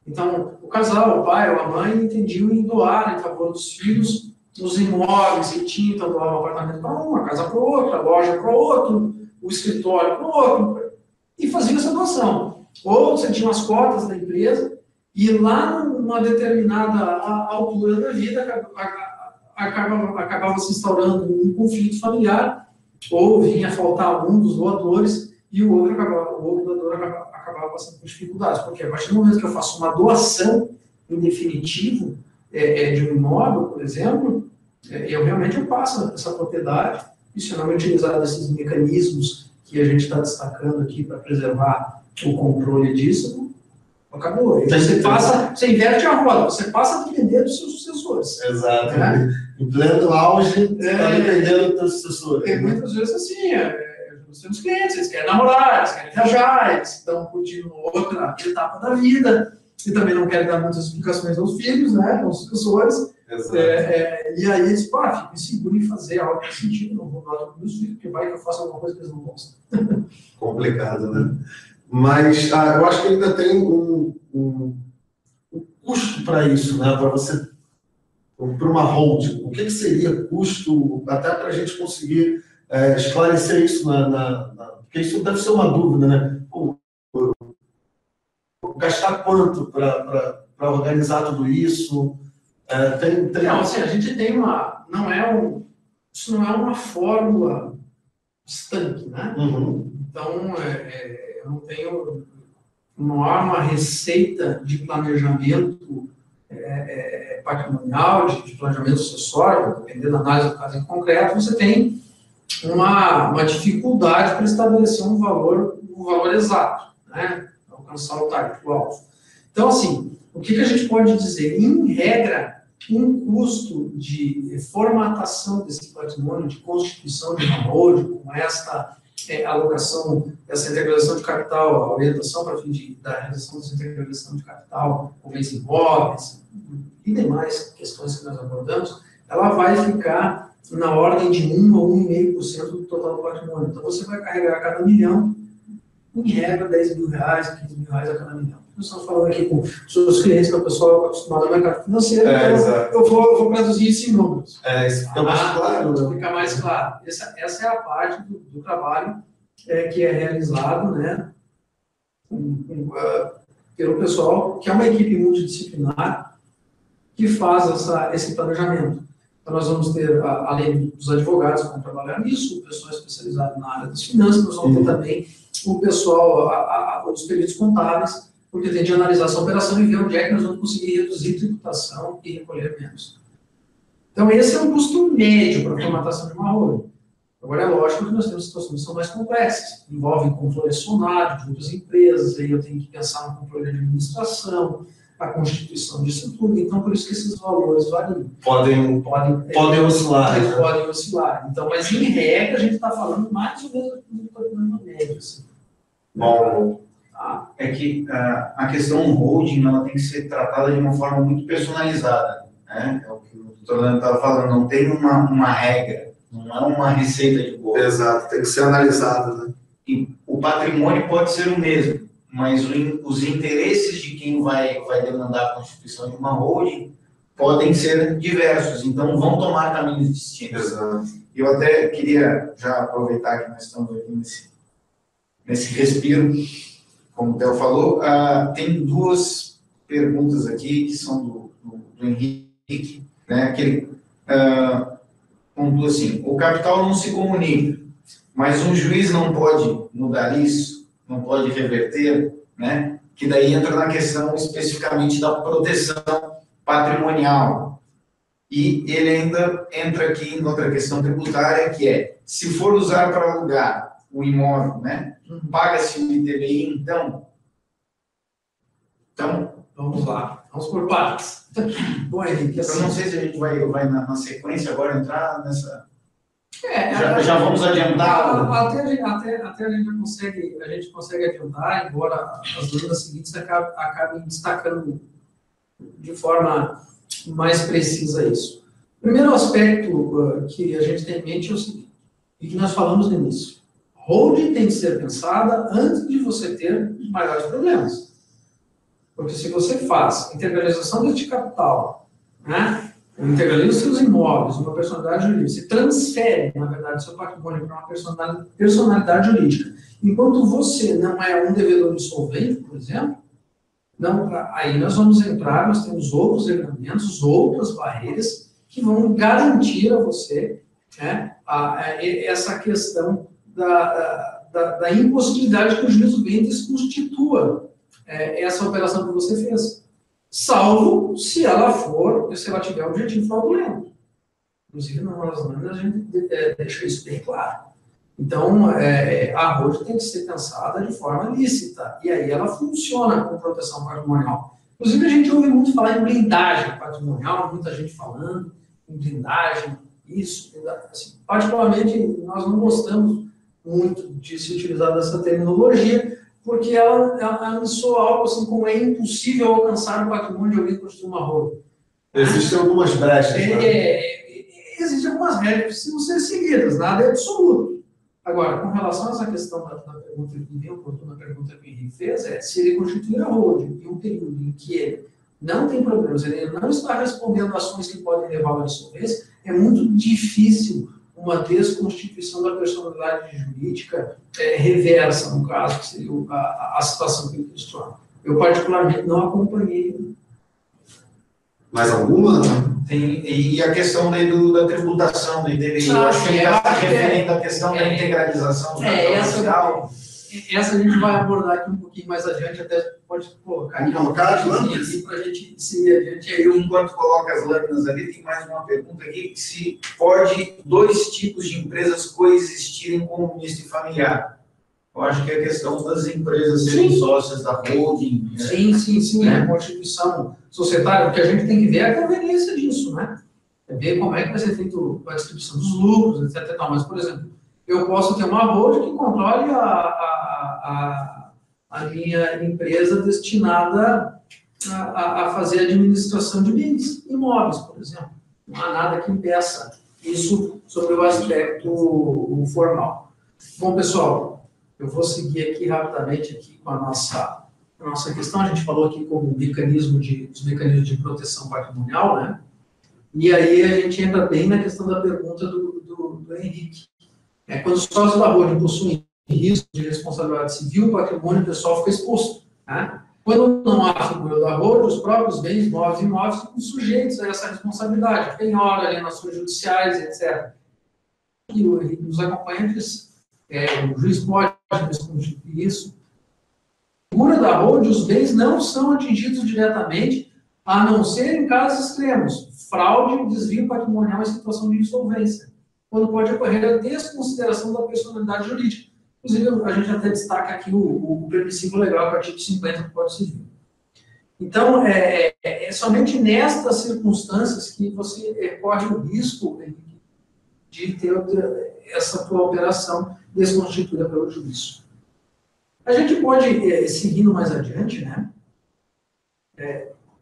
Então, o casal, o pai ou a mãe, entendiam em doar em favor dos filhos os imóveis que tinham, então doava um apartamento para um, a casa para o outro, a loja para o outro, o escritório para o outro, e faziam essa doação. Ou você tinha as cotas da empresa, e lá numa determinada altura da vida acabava se instaurando um conflito familiar, ou vinha faltar um dos doadores, e o outro doador acabava passando por dificuldades. Porque a partir do momento que eu faço uma doação em definitivo, de um imóvel, por exemplo, eu passo essa propriedade, e se não utilizar esses mecanismos que a gente está destacando aqui para preservar o controle disso, acabou. Você inverte a roda, você passa a depender dos seus sucessores. Exato. Em pleno auge, você está dependendo dos seus sucessores. E muitas vezes assim, nós temos clientes, eles querem namorar, eles querem viajar, eles estão curtindo outra etapa da vida, e também não querem dar muitas explicações aos filhos, né, aos sucessores. E aí eles ficam inseguros em fazer algo nesse sentido, não vou dar para os meus filhos, porque vai que eu faço alguma coisa que eles não gostam. Complicado, né? Mas eu acho que ainda tem um custo para isso, né? Para você, para uma holding. O que seria custo, até para a gente conseguir esclarecer isso, porque isso deve ser uma dúvida, né? Gastar quanto para organizar tudo isso? Não, assim, a gente tem isso não é uma fórmula estanque, né? Uhum. Então, não há uma receita de planejamento patrimonial, de planejamento sucessório, dependendo da análise do caso em concreto, você tem uma dificuldade para estabelecer um valor exato, né? Alcançar o target, o alvo. Então, assim, o que a gente pode dizer? Em regra, um custo de formatação desse patrimônio, de constituição de uma holding, com esta alocação, essa integração de capital, a orientação para fim da realização dessa integração de capital, com bens imóveis e demais questões que nós abordamos, ela vai ficar na ordem de 1 ou 1,5% do total do patrimônio. Então, você vai carregar a cada milhão, em regra, R$10 mil, R$15 mil a cada milhão. Nós estamos falando aqui com os seus clientes, que é o pessoal acostumado ao mercado financeiro, então eu vou traduzir isso em números. Isso fica mais claro. Né? Fica mais claro. Essa é a parte do trabalho que é realizado, né, pelo pessoal, que é uma equipe multidisciplinar que faz esse planejamento. Então, nós vamos ter, além dos advogados que vão trabalhar nisso, o pessoal especializado na área das finanças, nós vamos ter também o pessoal, os peritos contábeis, porque tem de analisar essa operação e ver onde é que nós vamos conseguir reduzir tributação e recolher menos. Então, esse é um custo médio para a formatação de uma holding. Agora, é lógico que nós temos situações que são mais complexas, envolvem controle acionário de outras empresas, aí eu tenho que pensar no controle de administração, a constituição disso tudo, então por isso que esses valores variam. Podem oscilar. Eles podem oscilar. Então, mas em regra, a gente está falando mais ou menos do problema médio. Assim. Bom. É que a questão holding ela tem que ser tratada de uma forma muito personalizada, né? É o que o doutor Leandro estava falando, não tem uma regra, não é uma receita de bolo. Exato, tem que ser analisado, né? E o patrimônio pode ser o mesmo, mas os interesses de quem vai demandar a constituição de uma holding podem ser diversos, então vão tomar caminhos distintos. Exato. Eu até queria já aproveitar que nós estamos aqui nesse respiro, como o Theo falou, tem duas perguntas aqui que são do Henrique, né, que ele pontua assim: o capital não se comunica, mas um juiz não pode mudar isso, não pode reverter, né, que daí entra na questão especificamente da proteção patrimonial. E ele ainda entra aqui em outra questão tributária, que é, se for usar para alugar o imóvel, né, paga-se o ITBI, então? Vamos lá, vamos por partes. Bom, Henrique, Eu não sei se a gente vai na sequência agora entrar nessa... Já vamos adiantar? Até a gente consegue adiantar, embora as linhas seguintes acabem destacando de forma mais precisa isso. O primeiro aspecto que a gente tem em mente é o seguinte, e que nós falamos no início: holding tem que ser pensada antes de você ter maiores problemas. Porque se você faz integralização deste capital, né, integraliza seus imóveis, uma personalidade jurídica, você transfere, na verdade, seu patrimônio para uma personalidade jurídica, enquanto você não é um devedor insolvente, por exemplo, não, aí nós vamos entrar, nós temos outros regulamentos, outras barreiras que vão garantir a você, né, essa questão da impossibilidade que o juízo bem desconstitua essa operação que você fez, salvo se ela tiver objetivo fraudulento. Inclusive, nas lâminas a gente deixa isso bem claro. Então, a holding tem que ser pensada de forma lícita, e aí ela funciona com proteção patrimonial. Inclusive, a gente ouve muito falar em blindagem patrimonial, muita gente falando em blindagem, isso, assim, particularmente, nós não gostamos muito de se utilizar dessa terminologia, porque ela me soa algo assim como é impossível alcançar o patrimônio de alguém que constitui uma holding. Existem algumas brechas, né? Existem algumas regras que precisam ser seguidas, nada é absoluto. Agora, com relação a essa questão da pergunta que bem oportuna, a pergunta que o Henrique fez, se ele constituir a holding em um período em que ele não tem problemas, ele não está respondendo ações que podem levá-lo à insolvência, é muito difícil uma desconstituição da personalidade jurídica reversa, no caso, que seria a situação que ele questiona. Eu, particularmente, não acompanhei. Mais alguma? E a questão da tributação do ITBI, eu acho que ele está referendo à questão da integralização do capital social. Essa a gente vai abordar aqui um pouquinho mais adiante, até pode colocar aqui para a gente seguir adiante. Aí, enquanto coloca as lâminas ali, tem mais uma pergunta aqui: se pode 2 tipos de empresas coexistirem como misto e familiar? Eu acho que é a questão das empresas serem sócias da holding. Sim. A constituição societária, o que a gente tem que ver é a conveniência disso, né? É ver como é que vai ser feito a distribuição dos lucros, etc. Mas, por exemplo, eu posso ter uma holding que controle a minha empresa destinada a fazer administração de bens imóveis, por exemplo. Não há nada que impeça isso sobre o aspecto formal. Bom, pessoal, eu vou seguir aqui rapidamente aqui com a nossa questão. A gente falou aqui como os mecanismos de proteção patrimonial, né? E aí a gente entra bem na questão da pergunta do Henrique. Quando os sócios da holding possuem risco de responsabilidade civil, o patrimônio pessoal fica exposto, né? Quando não há figura da holding, os próprios bens, móveis e imóveis ficam sujeitos a essa responsabilidade, penhora, alienações judiciais, etc. E o Henrique nos acompanha diz, o juiz pode desconstituir isso. A figura da holding, os bens não são atingidos diretamente, a não ser em casos extremos, fraude, desvio patrimonial em situação de insolvência, quando pode ocorrer a desconsideração da personalidade jurídica. Inclusive, a gente até destaca aqui o princípio legal, que é o artigo 50 do Código Civil. Então, é somente nestas circunstâncias que você corre o risco de ter essa tua operação desconstituída pelo juízo. A gente pode, seguindo mais adiante, né?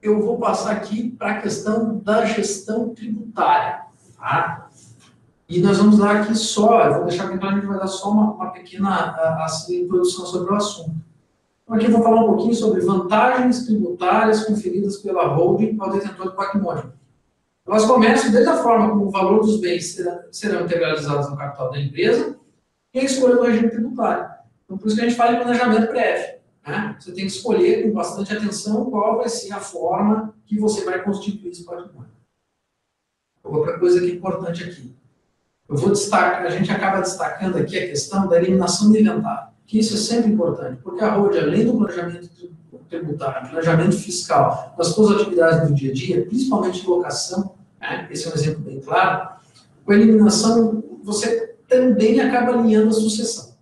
Eu vou passar aqui para a questão da gestão tributária, tá? E nós vamos dar aqui só, eu vou deixar bem claro que a gente vai dar só uma pequena assim, introdução sobre o assunto. Então, aqui eu vou falar um pouquinho sobre vantagens tributárias conferidas pela holding ao detentor do patrimônio. Elas começam desde a forma como o valor dos bens serão integralizados no capital da empresa e a escolha do regime tributário. Então, por isso que a gente fala em planejamento prévio, né? Você tem que escolher com bastante atenção qual vai ser a forma que você vai constituir esse patrimônio. Outra coisa que é importante aqui. Eu vou destacar, a gente acaba destacando aqui a questão da eliminação do inventário, que isso é sempre importante, porque a holding, além do planejamento tributário, planejamento fiscal, das suas atividades do dia a dia, principalmente de locação, né? Esse é um exemplo bem claro, com a eliminação, você também acaba alinhando a sucessão.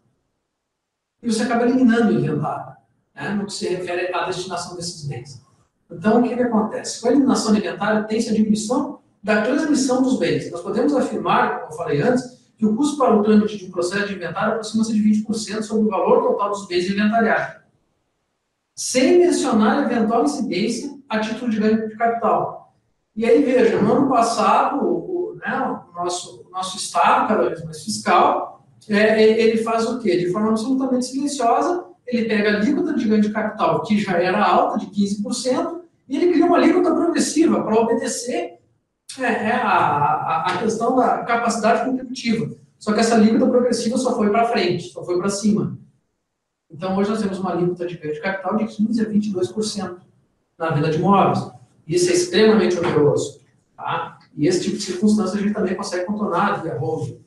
E você acaba eliminando o inventário, né? No que se refere à destinação desses bens. Então, o que acontece? Com a eliminação do inventário, tem-se a diminuição da transmissão dos bens. Nós podemos afirmar, como eu falei antes, que o custo para o trâmite de um processo de inventário aproxima-se de 20% sobre o valor total dos bens inventariados, sem mencionar a eventual incidência a título de ganho de capital. E aí, veja, no ano passado, o nosso Estado, cada vez mais fiscal, ele faz o quê? De forma absolutamente silenciosa, ele pega a alíquota de ganho de capital, que já era alta, de 15%, e ele cria uma alíquota progressiva para obedecer a questão da capacidade contributiva. Só que essa alíquota progressiva só foi para frente, só foi para cima. Então, hoje nós temos uma alíquota de ganho de capital de 15% a 22% na venda de imóveis. Isso é extremamente oneroso. Tá? E esse tipo de circunstância a gente também consegue contornar via holding.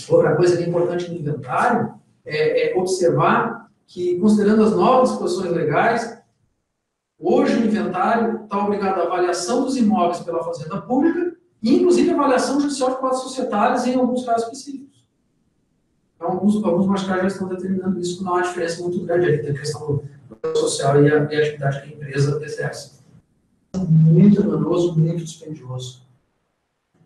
Outra coisa que é importante no inventário é observar que, considerando as novas disposições legais, hoje o inventário está obrigado à avaliação dos imóveis pela Fazenda Pública e, inclusive, avaliação judicial de quadros societários em alguns casos específicos. Então, alguns magistrados já estão determinando isso, que não há diferença muito grande ali, da questão do social e a atividade que a empresa exerce. Muito oneroso, muito dispendioso.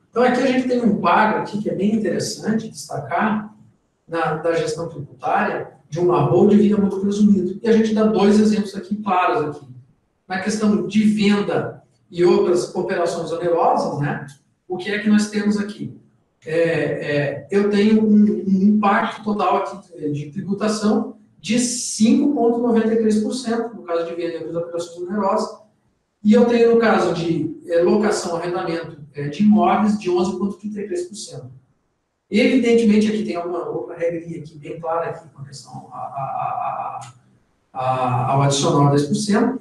Então, aqui a gente tem um quadro aqui que é bem interessante destacar da gestão tributária de uma holding via mútuo presumido. E a gente dá dois exemplos aqui claros aqui. Na questão de venda e outras operações onerosas, né? O que é que nós temos aqui? Eu tenho um impacto total aqui de tributação de 5,93%, no caso de venda e outras operações onerosas, e eu tenho, no caso de locação, arrendamento de imóveis, de 11,33%. Evidentemente, aqui tem uma outra regrinha aqui, bem clara aqui, com a questão ao adicional 10%,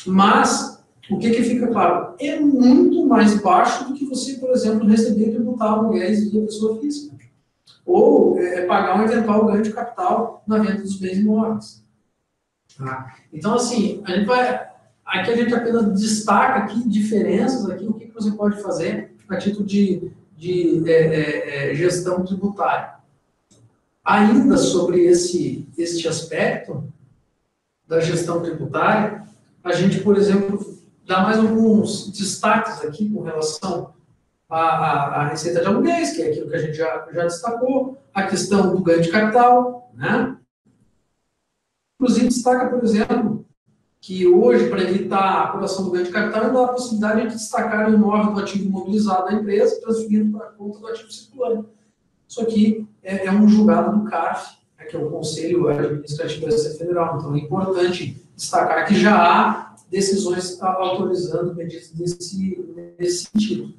mas o que fica claro? É muito mais baixo do que você, por exemplo, receber e tributar aluguéis via pessoa física. Ou pagar um eventual ganho de capital na venda dos bens imóveis. Tá? Então, assim, aqui a gente apenas destaca aqui diferenças, aqui, o que você pode fazer a título de gestão tributária. Ainda sobre este aspecto da gestão tributária, a gente, por exemplo, dá mais alguns destaques aqui com relação à receita de aluguéis, que é aquilo que a gente já destacou, a questão do ganho de capital, né? Inclusive, destaca, por exemplo, que hoje, para evitar a apuração do ganho de capital, dá a possibilidade de destacar o imóvel do ativo imobilizado da empresa, transferindo para a conta do ativo circulante. Isso aqui é um julgado do CARF, que é o Conselho Administrativo da Receita Federal. Então, é importante destacar que já há decisões autorizando medidas nesse sentido.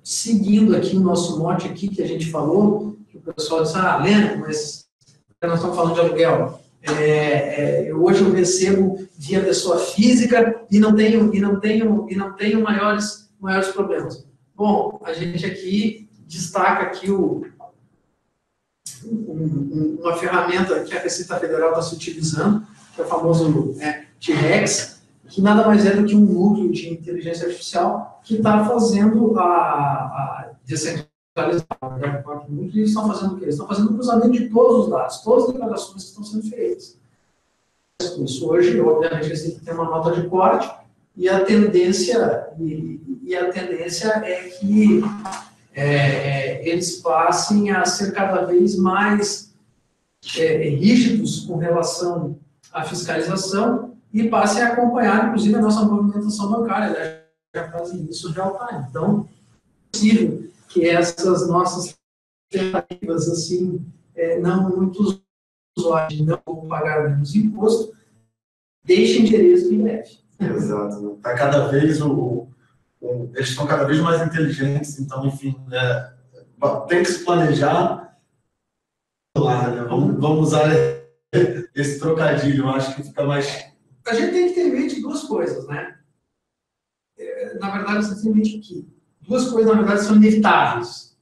Seguindo aqui o nosso mote aqui, que a gente falou, que o pessoal disse, Leno, mas nós estamos falando de aluguel. Hoje eu recebo via pessoa física e não tenho maiores problemas. Bom, a gente aqui destaca aqui uma ferramenta que a Receita Federal está se utilizando, que é o famoso T-Rex, que nada mais é do que um núcleo de inteligência artificial que está fazendo a descentralização. Eles estão fazendo o quê? Eles estão fazendo o cruzamento de todos os dados, todas as declarações que estão sendo feitas. Isso hoje, obviamente, eles têm que ter uma nota de corte, e a tendência é que eles passem a ser cada vez mais rígidos com relação à fiscalização e passem a acompanhar, inclusive, a nossa movimentação bancária, né? Já fazem isso real time. Então, é possível que essas nossas tentativas, assim, não muito usuários não vão pagar menos imposto, deixem de êxito em breve. Exato. Tá cada vez eles estão cada vez mais inteligentes, então, enfim, tem que se planejar. Né? Vamos usar esse trocadilho, eu acho que fica mais... A gente tem que ter em mente duas coisas, né? Na verdade, você tem em mente que duas coisas, na verdade, são inevitáveis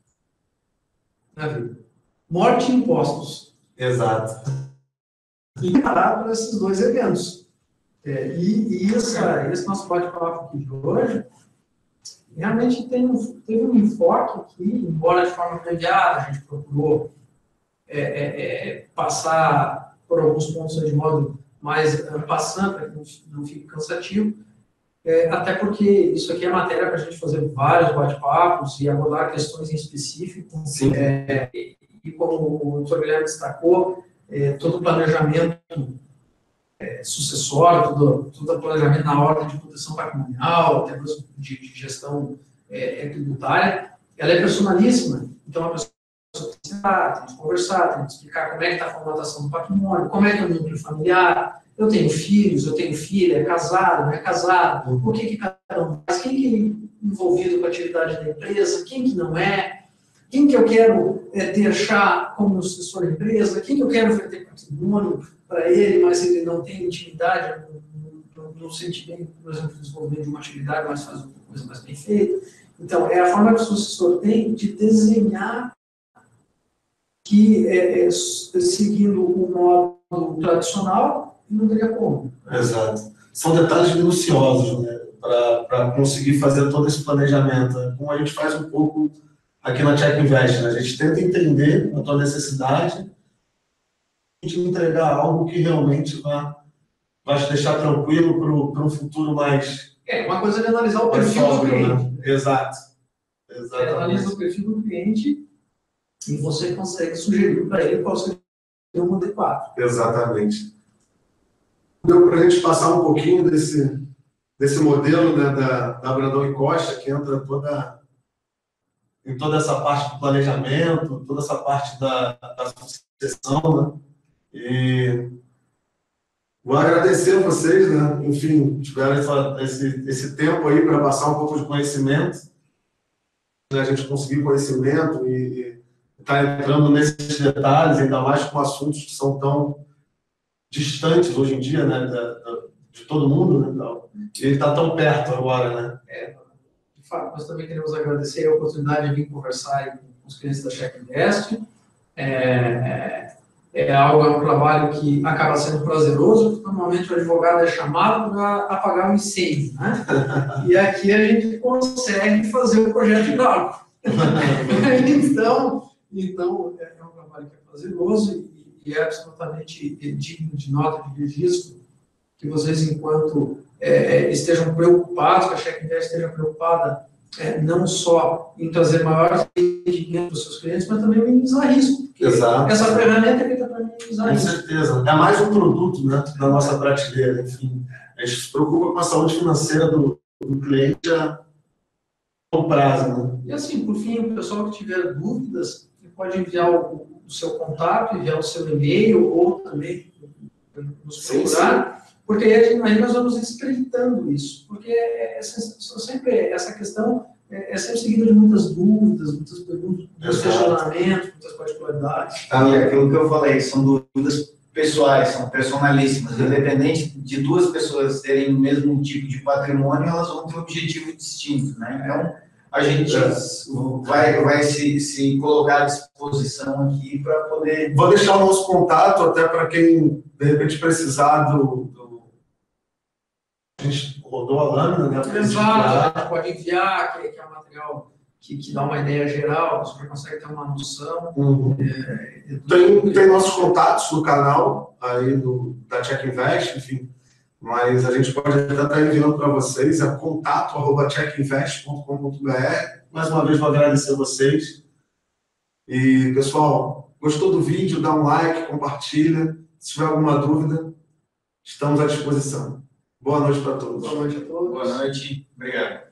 na vida. Morte e impostos. Exato. E preparar para esses dois eventos. Esse nosso bate-papo aqui de hoje realmente teve um enfoque aqui, embora de forma abreviada, a gente procurou passar por alguns pontos de modo mais passando, para que não fique cansativo, até porque isso aqui é matéria para a gente fazer vários bate-papos e abordar questões em específico. Sim. E como o Dr. Guilherme destacou, todo o planejamento sucessório, todo o planejamento na ordem de proteção patrimonial, até mesmo de gestão tributária, ela é personalíssima. Então, a pessoa tem que sentar, tem que conversar, tem que explicar como é que está a formatação do patrimônio, como é que é o núcleo familiar, eu tenho filhos, eu tenho filha, é casado, não é casado, por que cada um faz, quem que é envolvido com a atividade da empresa, quem que não é, quem que eu quero deixar como sucessor da empresa, quem que eu quero oferecer patrimônio para ele, mas ele não tem intimidade, não sente bem, por exemplo, o desenvolvimento de uma atividade, mas faz uma coisa mais bem feita. Então, é a forma que o sucessor tem de desenhar que, seguindo o modo tradicional, não teria como. Exato. São detalhes minuciosos, né, para conseguir fazer todo esse planejamento. Como a gente faz um pouco aqui na Check Invest, né? A gente tenta entender a tua necessidade e te entregar algo que realmente vai te deixar tranquilo para um futuro mais... Uma coisa é analisar o perfil do cliente. Né? Exato. Você analisa o perfil do cliente e você consegue sugerir para ele qual seria o adequado. Exatamente. Deu para a gente passar um pouquinho desse modelo, né, da Brandão e Costa, que entra em toda essa parte do planejamento, toda essa parte da sucessão, né? E vou agradecer a vocês, né? Enfim, tiveram esse tempo aí para passar um pouco de conhecimento, né? A gente conseguir conhecimento e estar entrando nesses detalhes, ainda mais com assuntos que são tão distantes hoje em dia, né? De todo mundo, né? Então, e ele está tão perto agora, né? De fato, nós também queremos agradecer a oportunidade de vir conversar com os clientes da Check Invest. É um trabalho que acaba sendo prazeroso, porque normalmente o advogado é chamado para apagar um incêndio, né? E aqui a gente consegue fazer o projeto hidráulico. Então, é um trabalho que é prazeroso e é absolutamente digno de nota de registro que vocês, enquanto estejam preocupados, que a Check Invest esteja preocupada não só em trazer maior rendimento para os seus clientes, mas também minimizar risco. Exato. Essa ferramenta é feita para minimizar risco. Com certeza. É mais um produto, né, na nossa prateleira. Enfim, a gente se preocupa com a saúde financeira do cliente a longo prazo. Né? E assim, por fim, o pessoal que tiver dúvidas, pode enviar o seu contato, enviar o seu e-mail ou também nos procurar. Porque aí nós vamos espreitando isso, porque sempre essa questão é sempre seguida de muitas dúvidas, muitas perguntas, muitos questionamentos, muitas particularidades. Aquilo que eu falei, são dúvidas pessoais, são personalíssimas. Independente de duas pessoas terem o mesmo tipo de patrimônio, elas vão ter um objetivo distinto, né? Então, a gente vai se colocar à disposição aqui para poder... Vou deixar o nosso contato até para quem, de repente, precisar A gente rodou a lâmina, né? Exato, pode enviar, que é um material que dá uma ideia geral, você consegue ter uma noção. Uhum. Tem nossos contatos no canal aí da Check Invest, enfim, mas a gente pode até estar enviando para vocês, é contato@checkinvest.com.br. Mais uma vez, vou agradecer a vocês. E, pessoal, Gostou do vídeo? Dá um like, compartilha. Se tiver alguma dúvida, estamos à disposição. Boa noite para todos. Boa noite a todos. Boa noite. Obrigado.